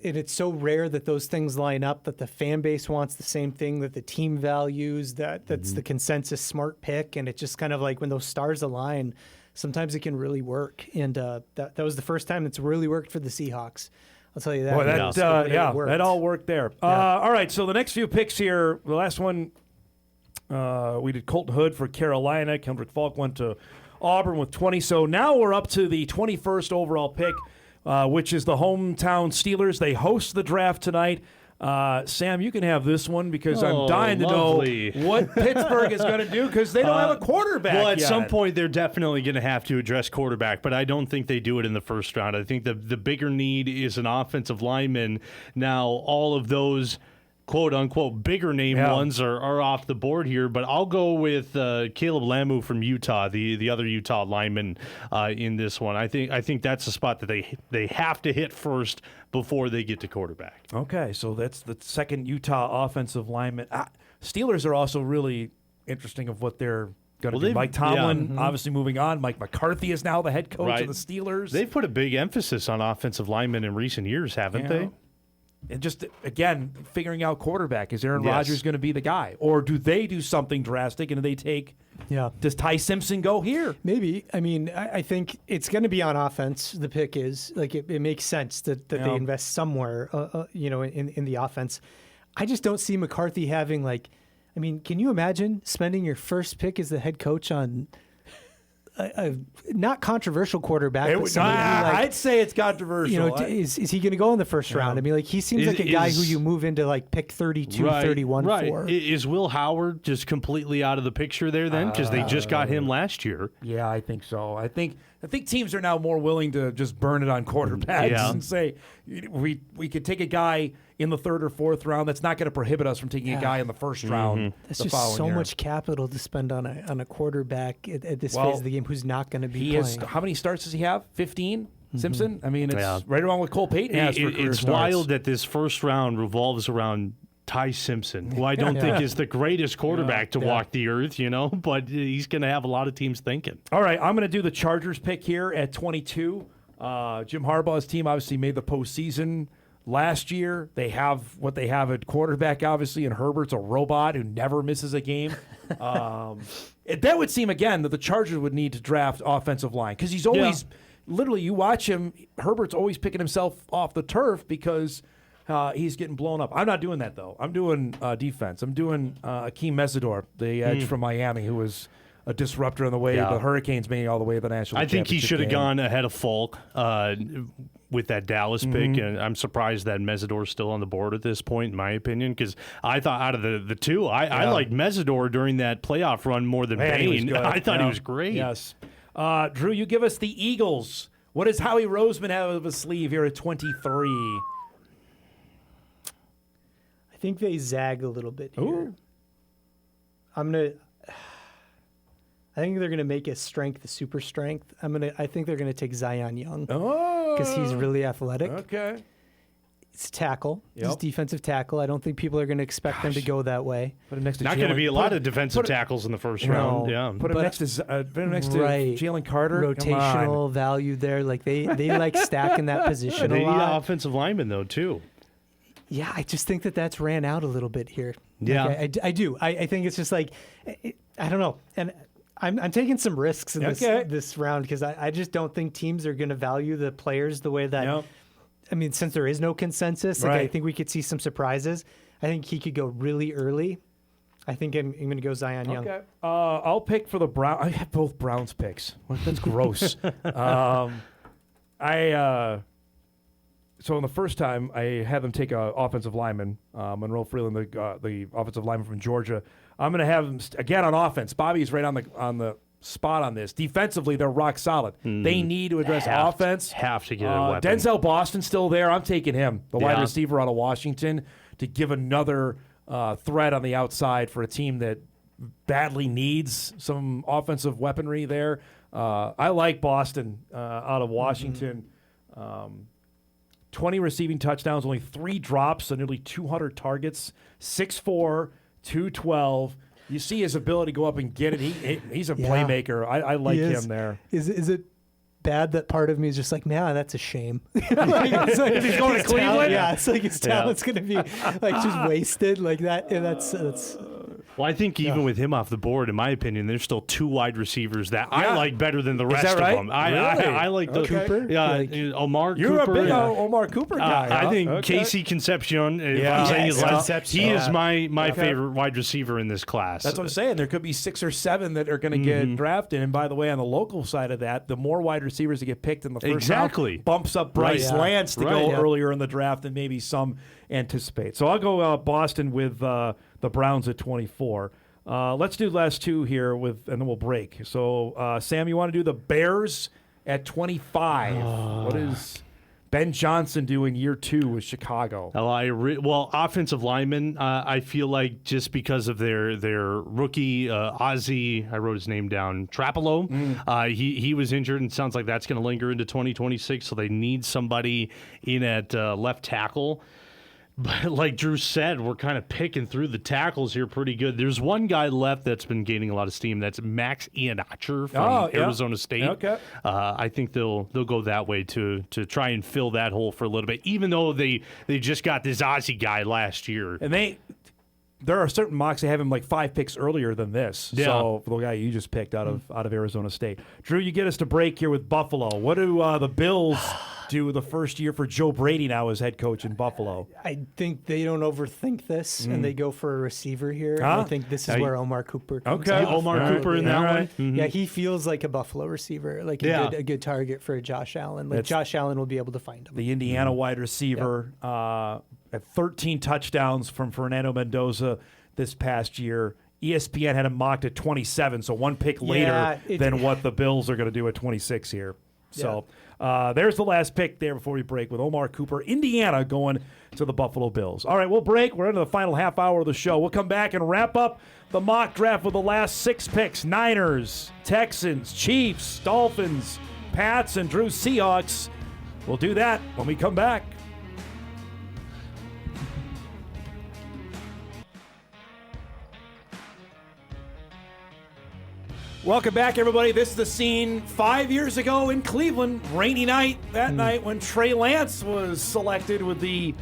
it's so rare that those things line up, that the fan base wants the same thing, that the team values, that's the consensus smart pick, and it's just kind of like when those stars align, sometimes it can really work. And that was the first time it's really worked for the Seahawks. I'll tell you that. Boy, that all worked there. All right, so the next few picks here, the last one, we did Colton Hood for Carolina. Kendrick Falk went to Auburn with 20. So now we're up to the 21st overall pick, which is the hometown Steelers. They host the draft tonight. Sam, you can have this one, because I'm dying to know what Pittsburgh is going to do, because they don't have a quarterback Well, at yet. some point, they're definitely going to have to address quarterback, but I don't think they do it in the first round. I think the bigger need is an offensive lineman. Now, all of those quote-unquote bigger name ones are off the board here, but I'll go with Caleb Lamu from Utah, the other Utah lineman in this one. I think that's a spot that they have to hit first before they get to quarterback. Okay, so that's the second Utah offensive lineman. Steelers are also really interesting of what they're going to do. Mike Tomlin obviously moving on. Mike McCarthy is now the head coach of the Steelers. They've put a big emphasis on offensive linemen in recent years, haven't they? And just, again, figuring out quarterback. Is Aaron Rodgers going to be the guy? Or do they do something drastic and do they take does Ty Simpson go here? Maybe. I mean, I think it's going to be on offense. The pick is. Like, it makes sense that they invest somewhere, in the offense. I just don't see McCarthy having, like, I mean, can you imagine spending your first pick as the head coach on a not controversial quarterback? I'd say it's controversial. Is he going to go in the first round? I mean, like, he seems like a guy who you move into like pick 32, 31 for. Is Will Howard just completely out of the picture there then? Because they just got him last year. Yeah, I think so. I think teams are now more willing to just burn it on quarterbacks and say we could take a guy in the third or fourth round. That's not going to prohibit us from taking a guy in the first round. That's just so much capital to spend on a quarterback at this phase of the game who's not going to be playing. How many starts does he have? 15? Simpson? I mean, it's right along with Cole Payton. It's wild that this first round revolves around Ty Simpson, who I don't think is the greatest quarterback to walk the earth, but he's going to have a lot of teams thinking. All right, I'm going to do the Chargers pick here at 22. Jim Harbaugh's team obviously made the postseason last year. They have what they have at quarterback, obviously, and Herbert's a robot who never misses a game. That would seem, again, that the Chargers would need to draft offensive line because he's always, literally, you watch him, Herbert's always picking himself off the turf because he's getting blown up. I'm not doing that, though. I'm doing defense. I'm doing Akeem Mesidor, the edge from Miami, who was a disruptor on the way the Hurricanes made all the way to the national championship. I think he should have gone ahead of Falk with that Dallas pick, and I'm surprised that Mesidor's still on the board at this point, in my opinion, because I thought out of the two, I liked Mesidor during that playoff run more than Bain. I thought he was great. Yes. Drew, you give us the Eagles. What does Howie Roseman have up his sleeve here at 23? I think they zag a little bit here. I think they're gonna make his strength a super strength. I think they're gonna take Zion Young because he's really athletic. Okay. It's tackle. He's defensive tackle. I don't think people are going to expect them to go that way. Put him next to not going to be a lot of defensive tackles in the first round. Yeah. Put him next to Jalen Carter. Rotational value there. Like they like stacking that position a lot. They need offensive linemen though too. Yeah, I just think that's ran out a little bit here. Yeah, like, I do. I think it's just like I don't know, and I'm taking some risks in this round because I just don't think teams are going to value the players the way that. Yep. I mean, since there is no consensus, I think we could see some surprises. I think he could go really early. I think I'm going to go Zion Young. Okay. I'll pick for the Browns. I have both Browns picks. That's gross. So in the first time, I had them take an offensive lineman, Monroe Freeland, the offensive lineman from Georgia. I'm going to have him again on offense. Bobby's right on the spot on this. Defensively, they're rock solid. They need to address offense. Have to get a weapon. Denzel Boston's still there. I'm taking him, the wide receiver out of Washington, to give another threat on the outside for a team that badly needs some offensive weaponry there. I like Boston out of Washington. 20 receiving touchdowns, only 3 drops, so nearly 200 targets, 6'4", 212. You see his ability to go up and get it. He's a playmaker. I like him there. Is it bad that part of me is just like, man, that's a shame? It's like he's going to Cleveland? It's like his talent's going to be like just wasted like that. And that's. Well, I think even with him off the board, in my opinion, there's still 2 wide receivers that I like better than the rest of them. I like the Cooper. Omar You're Cooper. You're a big Omar Cooper guy. I think Casey Concepcion. I'm saying his last, he is my favorite wide receiver in this class. That's what I'm saying. There could be 6 or 7 that are going to get drafted. And by the way, on the local side of that, the more wide receivers that get picked in the first round bumps up Bryce Lance to go earlier in the draft than maybe some anticipate. So I'll go Boston with the Browns at 24. Let's do last 2 here and then we'll break. So Sam, you want to do the Bears at 25? What is Ben Johnson do in year 2 with Chicago? Well, offensive linemen, I feel like just because of their rookie, Ozzy, I wrote his name down, Trapelo, he was injured, and sounds like that's going to linger into 2026, so they need somebody in at left tackle. But like Drew said, we're kind of picking through the tackles here pretty good. There's one guy left that's been gaining a lot of steam. That's Max Iannacher from Arizona State. Okay. I think they'll go that way to try and fill that hole for a little bit, even though they just got this Aussie guy last year. And there are certain mocks that have him like 5 picks earlier than this. Yeah. So for the guy you just picked out of Arizona State. Drew, you get us to break here with Buffalo. What do the Bills do the first year for Joe Brady now as head coach in Buffalo? I think they don't overthink this, and they go for a receiver here. I think this is where Omar Cooper comes off. Omar Cooper in that one? Mm-hmm. Yeah, he feels like a Buffalo receiver, like a good target for Josh Allen. Like Josh Allen will be able to find him. The Indiana wide receiver had 13 touchdowns from Fernando Mendoza this past year. ESPN had him mocked at 27, so 1 pick later than what the Bills are going to do at 26 here. So there's the last pick there before we break with Omar Cooper. Indiana going to the Buffalo Bills. All right, we'll break. We're into the final half hour of the show. We'll come back and wrap up the mock draft with the last 6 picks. Niners, Texans, Chiefs, Dolphins, Pats, and Drew Seahawks. We'll do that when we come back. Welcome back, everybody. This is the scene 5 years ago in Cleveland. Rainy night that night when Trey Lance was selected with the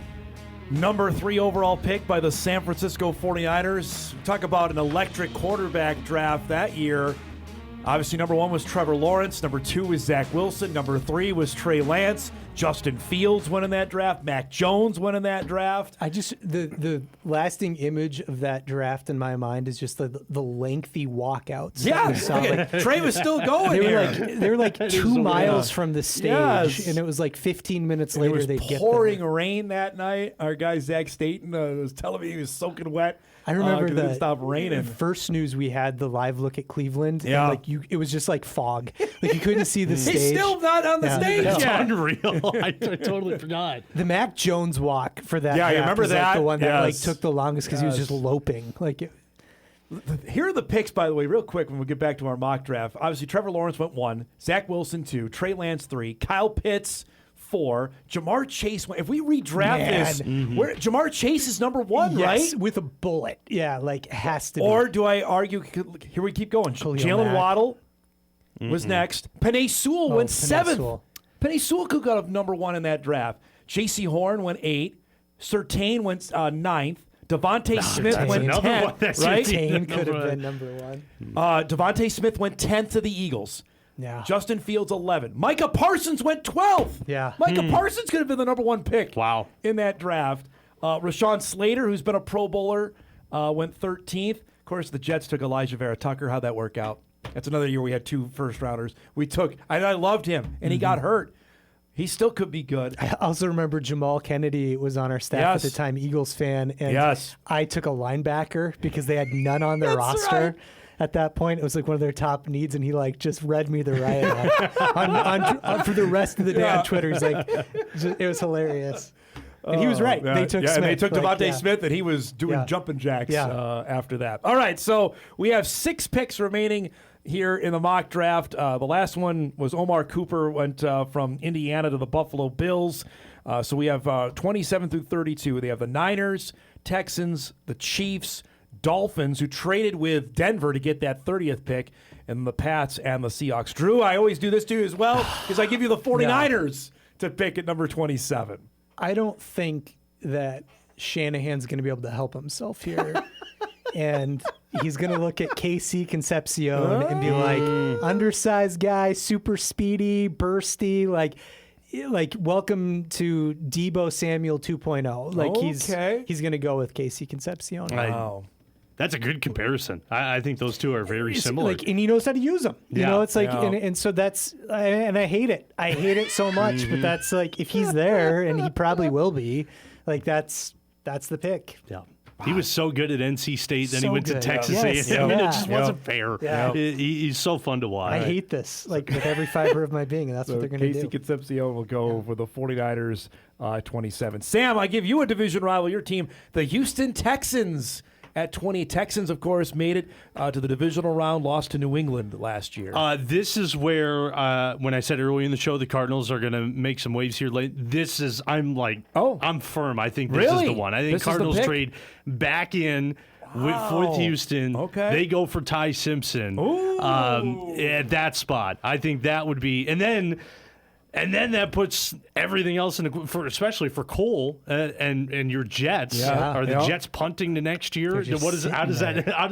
number 3 overall pick by the San Francisco 49ers. Talk about an electric quarterback draft that year. Obviously, number 1 was Trevor Lawrence. Number 2 was Zach Wilson. Number 3 was Trey Lance. Justin Fields went in that draft. Mac Jones went in that draft. The lasting image of that draft in my mind is just the lengthy walkouts. Yeah, Trey was still going. They were like 2 miles from the stage, and it was like 15 minutes later they'd get there. It was pouring rain that night. Our guy Zach Staten was telling me he was soaking wet. I remember it didn't stop raining. First news we had, the live look at Cleveland. Yeah, and it was just like fog. Like you couldn't see the stage. He's still not on the stage yet. It's unreal. I totally forgot. The Mac Jones walk for that. Yeah, you remember that? Like the one that like took the longest because he was just loping. Here are the picks, by the way, real quick when we get back to our mock draft. Obviously, Trevor Lawrence went 1, Zach Wilson 2, Trey Lance 3, Kyle Pitts 4, Jamar Chase. If we redraft this, Jamar Chase is number 1, right? With a bullet. Yeah, has to be. Or do I argue? Here we keep going. Jalen Waddle was next. Penei Sewell went 7th. Penei Sewell could have got number 1 in that draft. J.C. Horn went 8th. Surtain went 9th. Devontae Smith went 10th. Right? Surtain could have been number 1. Devontae Smith went 10th to the Eagles. Yeah. Justin Fields 11. Micah Parsons went 12th. Yeah. Micah Parsons could have been the number 1 pick. Wow. In that draft. Rashawn Slater, who's been a Pro Bowler, went 13th. Of course, the Jets took Elijah Vera Tucker. How'd that work out? That's another year we had 2 first-rounders. I loved him, and he got hurt. He still could be good. I also remember Jamal Kennedy was on our staff at the time, Eagles fan, and I took a linebacker because they had none on their roster. Right. At that point, it was like one of their top needs, and he just read me the riot for the rest of the day on Twitter. He's like, it was hilarious. And he was right. They took Smith. And they took Devontae Smith, and he was doing jumping jacks after that. All right, so we have 6 picks remaining here in the mock draft. The last one was Omar Cooper, went from Indiana to the Buffalo Bills. So we have 27 through 32. They have the Niners, Texans, the Chiefs, Dolphins, who traded with Denver to get that 30th pick, and the Pats and the Seahawks. Drew, I always do this to you as well because I give you the 49ers to pick at number 27. I don't think that Shanahan's going to be able to help himself here. And he's going to look at KC Concepcion and be like, undersized guy, super speedy, bursty, like welcome to Debo Samuel 2.0. Like he's going to go with KC Concepcion. Wow. That's a good comparison. I think those two are very similar. And he knows how to use them. You know, it's like, and so that's, and I hate it. I hate it so much, but that's like, if he's there, and he probably will be, like that's the pick. Yeah. He was so good at NC State, then he went to Texas Yes. A&M. Yeah. It just wasn't fair. Yeah. He's so fun to watch. I hate this, like with every fiber of my being, and that's what they're going to do. Casey Concepcion will go for the 49ers 27. Sam, I give you a division rival, your team, the Houston Texans. At 20, Texans, of course, made it to the divisional round, lost to New England last year. This is where, when I said earlier in the show, the Cardinals are going to make some waves here late. I'm firm. I think this is the one. I think This Cardinals trade back in with Houston. Okay. They go for Ty Simpson at that spot. I think that would be, and then that puts everything else especially for Cole and your Jets. Yeah. Are the Jets punting to next year? How does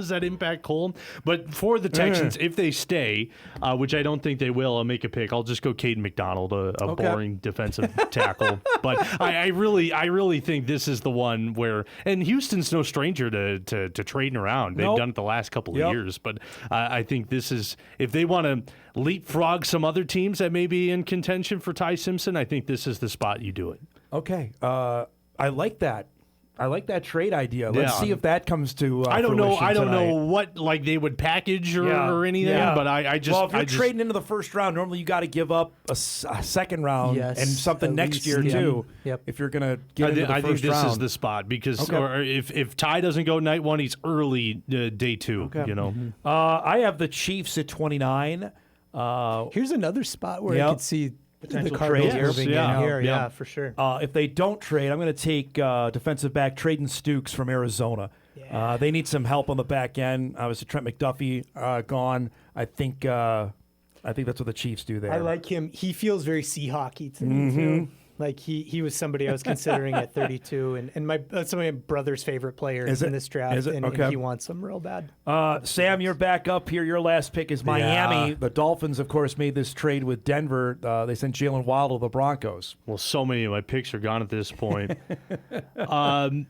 that impact Cole? But for the Texans, if they stay, which I don't think they will, I'll make a pick. I'll just go Caden McDonald, a boring defensive tackle. But I really think this is the one where, and Houston's no stranger to trading around. They've done it the last couple of years. But I think this is, if they want to leapfrog some other teams that may be in contention for Ty Simpson, I think this is the spot you do it. Okay. I like that. I like that trade idea. Let's see if that comes to I don't know. I don't tonight. know what they would package or anything, but I just. Well, if you're trading into the first round, normally you got to give up a second round and something next year too. Yep. If you're going to get into the I first think this round. is the spot because or if Ty doesn't go night one, he's early day two. Okay. You know. I have the Chiefs at 29. Here's another spot where I could see potential the Cardinals trade moving in here. Yeah, for sure. If they don't trade, I'm going to take defensive back Traden Stukes from Arizona. They need some help on the back end. Obviously, Trent McDuffie gone. I think that's what the Chiefs do there. I like him. He feels very Seahawky to me too. Like he was somebody I was considering at 32, and some of my brother's favorite players in this draft, and he wants them real bad. Sam, you're back up here. Your last pick is Miami. Yeah. The Dolphins, of course, made this trade with Denver. They sent Jalen Waddle to the Broncos. Well, so many of my picks are gone at this point. I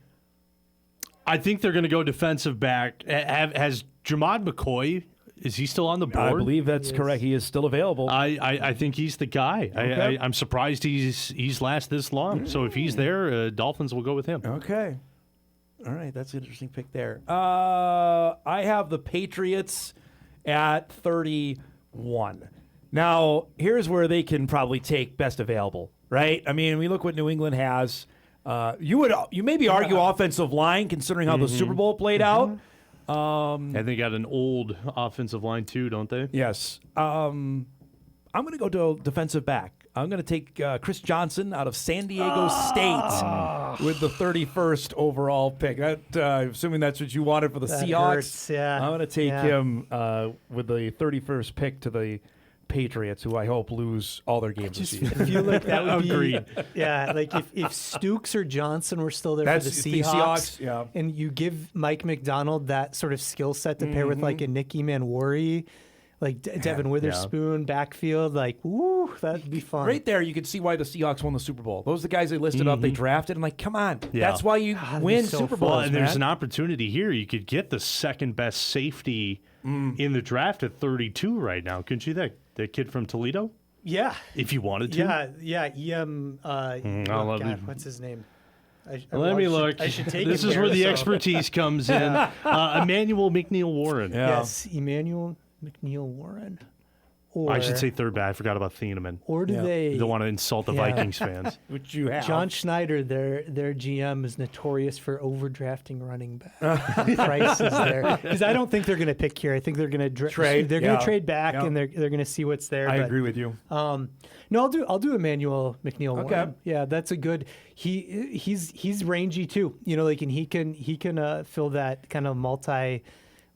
think they're going to go defensive back. Has Jamad McCoy? Is he still on the board? I believe that's correct. He is still available. I think he's the guy. Okay. I'm surprised he's lasted this long. So if he's there, Dolphins will go with him. Okay. All right, that's an interesting pick there. I have the Patriots at 31. Now, here's where they can probably take best available, right? I mean, we look what New England has. You maybe argue offensive line considering how the Super Bowl played out. And they got an old offensive line too, don't they? Yes. I'm going to go to defensive back. I'm going to take Chris Johnson out of San Diego State with the 31st overall pick. Assuming that's what you wanted for the Seahawks. Hurts, yeah. I'm going to take him with the 31st pick to the Patriots, who I hope lose all their games this season. I feel like that would be Agreed. like if Stukes or Johnson were still there That's for the the Seahawks, Seahawks, and you give Mike McDonald that sort of skill set to pair with like a Nicky Manwari, like Devin Witherspoon backfield, like woo, that'd be fun. Right there, you can see why the Seahawks won the Super Bowl. Those are the guys they listed up, they drafted, and like, come on, that's why you win Super Bowls. Well, and there's an man. opportunity here. You could get the second best safety in the draft at 32 right now. Couldn't you? That kid from Toledo? Yeah. If you wanted to. Yeah. What's his name? Let me look. I should take this him is there, where the so. expertise comes in. Emmanuel McNeil Warren. Yes, Emmanuel McNeil Warren. Or, I should say third bad. I forgot about Thieneman. Or do they? You don't want to insult the Vikings fans. Which you have. John Schneider, their GM, is notorious for overdrafting running back prices there. Because I don't think they're going to pick here. I think they're going to trade. They're going to trade back, and they're going to see what's there. I agree with you. No, I'll do Emmanuel McNeil Warren. Yeah, that's a good. He's rangy too. You know, like, and he can fill that kind of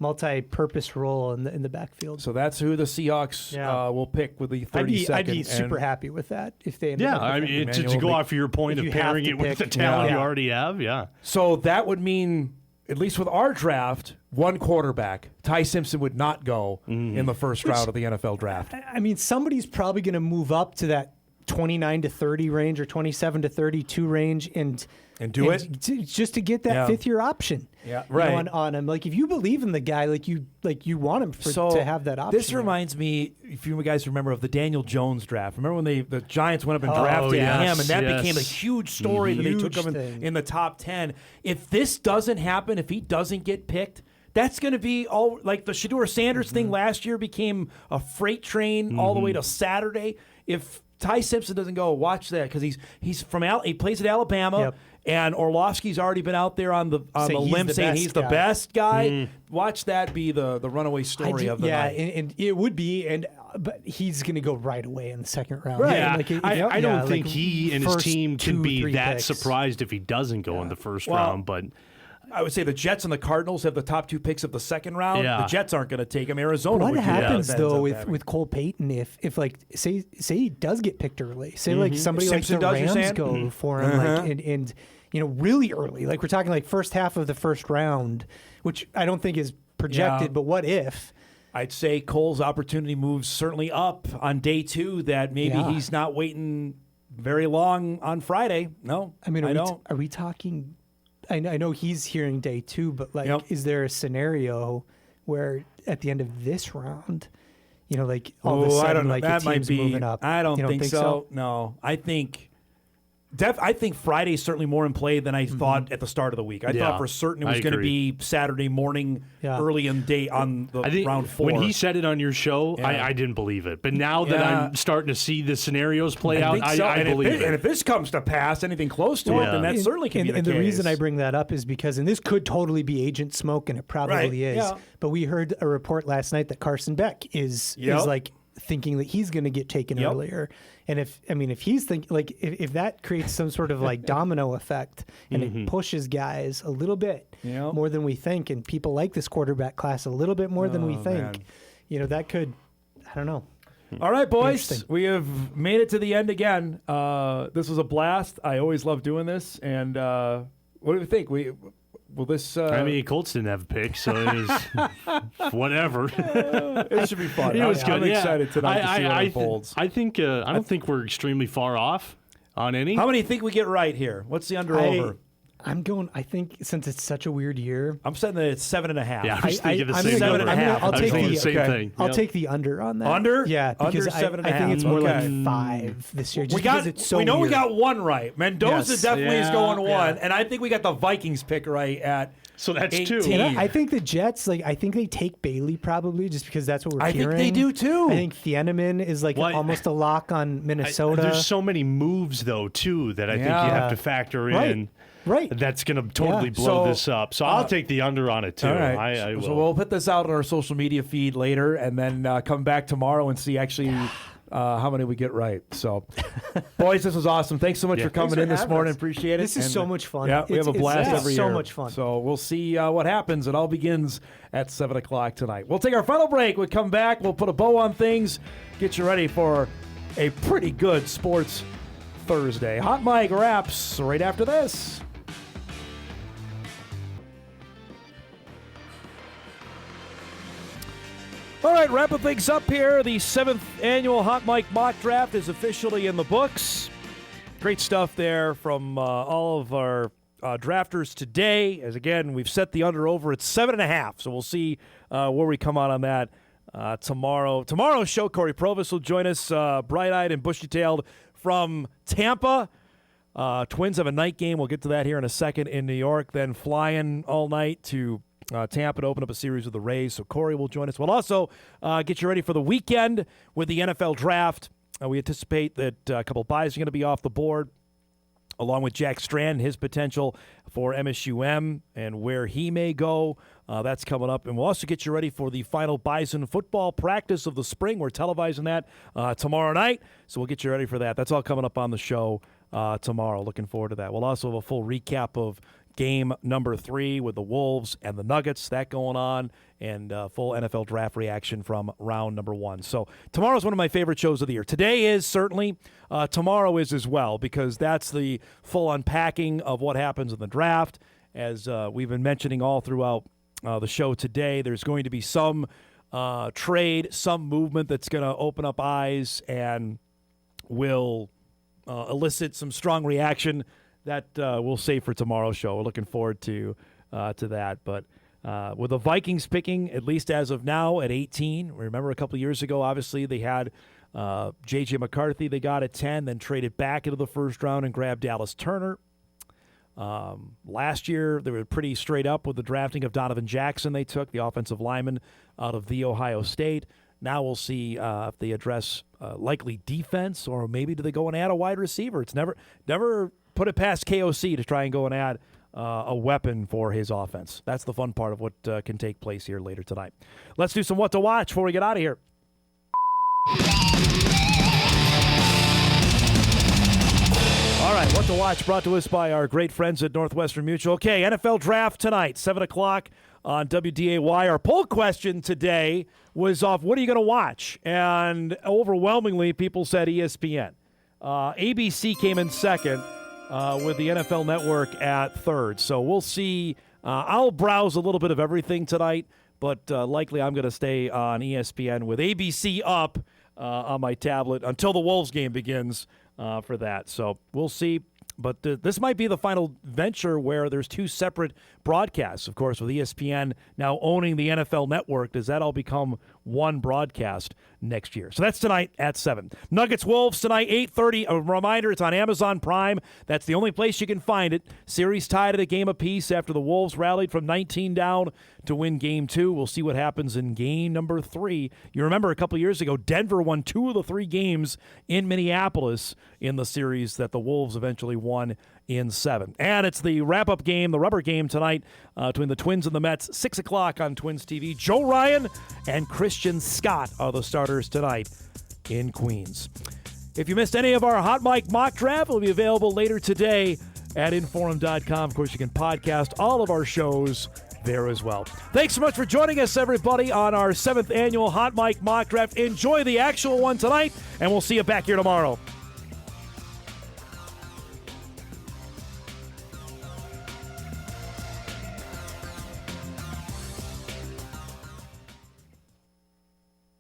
multi-purpose role in the backfield. So that's who the Seahawks will pick with the 32nd. I'd be super happy with that if they ended up with I mean, to go off of your point of pairing it with the talent you already have, So that would mean, at least with our draft, one quarterback. Ty Simpson would not go in the first round of the NFL draft. I mean, somebody's probably going to move up to that 29-30 range or 27-32 range, and do it just to get that fifth-year option. Yeah, right. On him, like if you believe in the guy, like you want him to have that option. This reminds me, if you guys remember, of the Daniel Jones draft. Remember when the Giants went up and drafted him, and that became a huge story that they took him in the top 10. If this doesn't happen, if he doesn't get picked, that's going to be all like the Shedeur Sanders thing last year became a freight train all the way to Saturday. If Ty Simpson doesn't go, watch that, because he plays at Alabama, and Orlovsky's already been out there on the limb saying he's the best guy. Watch that be the runaway story of the night. And it would be, but he's going to go right away in the second round. Right. Yeah, I don't think he and his team can be that surprised if he doesn't go in the first round, but I would say the Jets and the Cardinals have the top 2 picks of the second round. The Jets aren't going to take him. Arizona. What happens though with Cole Payton if like say he does get picked early? Say like somebody Simpson like the does, Rams go for him, like, and really early. Like we're talking like first half of the first round, which I don't think is projected. But what if? I'd say Cole's opportunity moves certainly up on day 2. That maybe he's not waiting very long on Friday. No, I mean, don't. Are we talking? I know he's hearing day 2, but like, is there a scenario where at the end of this round, like all of a sudden, like that the team's moving up? I don't think so. No, I think Friday's certainly more in play than I thought at the start of the week. I thought for certain it was going to be Saturday morning, early in the day on the round 4. When he said it on your show, I didn't believe it. But now that I'm starting to see the scenarios play out, I believe it. And if this comes to pass, anything close to it, then that certainly can be the case. And the reason I bring that up is because, and this could totally be agent smoke, and it probably is, but we heard a report last night that Carson Beck is like thinking that he's going to get taken earlier. And if he's thinking, like, if that creates some sort of like domino effect and it pushes guys a little bit more than we think, and people like this quarterback class a little bit more than we think, that could, I don't know. All right, boys, we have made it to the end again. This was a blast. I always love doing this. And what do we think? Will this? Colts didn't have a pick, so it was whatever. It should be fun. It was good. I'm excited tonight to see what unfolds. I think I don't think we're extremely far off on any. How many think we get right here? What's the under/over? I'm going. I think since it's such a weird year, I'm setting it at 7.5. Yeah, I'm just thinking the same number. 7.5. I'll take the same thing. I'll take the under on that. Under? Yeah, because under 7.5. I think it's more like 5 this year. Just because it's so we know weird. We got one right. Mendoza definitely is going 1, and I think we got the Vikings pick right at. So that's 18. 2. I think the Jets, I think they take Bailey probably just because that's what we're hearing. I think they do too. I think Thieneman is almost a lock on Minnesota. There's so many moves though too that I think you have to factor in. Right. That's going to totally blow this up. So I'll take the under on it too. All right. I will. So we'll put this out on our social media feed later, and then come back tomorrow and see actually how many we get right. So, boys, this was awesome. Thanks so much for coming in this morning. Appreciate it. This is so much fun. Yeah, we have a blast every year. So much fun. So we'll see what happens. It all begins at 7 o'clock tonight. We'll take our final break. We'll come back. We'll put a bow on things. Get you ready for a pretty good Sports Thursday. Hot Mic wraps right after this. All right, wrapping things up here. The 7th annual Hot Mic Mock Draft is officially in the books. Great stuff there from all of our drafters today. As again, we've set the under/over at 7.5, so we'll see where we come out on that tomorrow. Tomorrow's show, Corey Provis will join us, bright-eyed and bushy-tailed from Tampa. Twins have a night game. We'll get to that here in a second in New York. Then flying all night to Tampa to open up a series with the Rays, so Corey will join us. We'll also get you ready for the weekend with the NFL Draft. We anticipate that a couple buys are going to be off the board, along with Jack Strand, his potential for MSUM and where he may go. That's coming up. And we'll also get you ready for the final Bison football practice of the spring. We're televising that tomorrow night, so we'll get you ready for that. That's all coming up on the show tomorrow. Looking forward to that. We'll also have a full recap of game number 3 with the Wolves and the Nuggets, that going on, and full NFL draft reaction from round number 1. So tomorrow's one of my favorite shows of the year. Today is certainly. Tomorrow is as well, because that's the full unpacking of what happens in the draft. As we've been mentioning all throughout the show today, there's going to be some trade, some movement that's going to open up eyes and will elicit some strong reaction. That we'll save for tomorrow's show. We're looking forward to that. But with the Vikings picking, at least as of now, at 18. Remember a couple of years ago, obviously, they had J.J. McCarthy. They got at 10, then traded back into the first round and grabbed Dallas Turner. Last year, they were pretty straight up with the drafting of Donovan Jackson. They took the offensive lineman out of The Ohio State. Now we'll see if they address likely defense, or maybe do they go and add a wide receiver. It's never put it past KOC to try and go and add a weapon for his offense. That's the fun part of what can take place here later tonight. Let's do some What to Watch before we get out of here. All right, What to Watch brought to us by our great friends at Northwestern Mutual. Okay, NFL Draft tonight, 7 o'clock on WDAY. Our poll question today was off, what are you going to watch? And overwhelmingly, people said ESPN. ABC came in second, with the NFL Network at third. So we'll see. I'll browse a little bit of everything tonight, but likely I'm going to stay on ESPN with ABC up on my tablet until the Wolves game begins for that. So we'll see. But this might be the final venture where there's two separate broadcasts. Of course, with ESPN now owning the NFL Network, does that all become one broadcast next year? So that's tonight at 7. Nuggets-Wolves tonight, 8:30. A reminder, it's on Amazon Prime. That's the only place you can find it. Series tied at a game apiece after the Wolves rallied from 19 down to win Game 2. We'll see what happens in Game number 3. You remember a couple years ago, Denver won 2 of the 3 games in Minneapolis in the series that the Wolves eventually won in 7. And it's the wrap-up game, the rubber game tonight between the Twins and the Mets, 6 o'clock on Twins TV. Joe Ryan and Christian Scott are the starters tonight in Queens. If you missed any of our Hot Mic mock draft, it will be available later today at Inforum.com. Of course, you can podcast all of our shows there as well. Thanks so much for joining us, everybody, on our 7th annual Hot Mic mock draft. Enjoy the actual one tonight, and we'll see you back here tomorrow.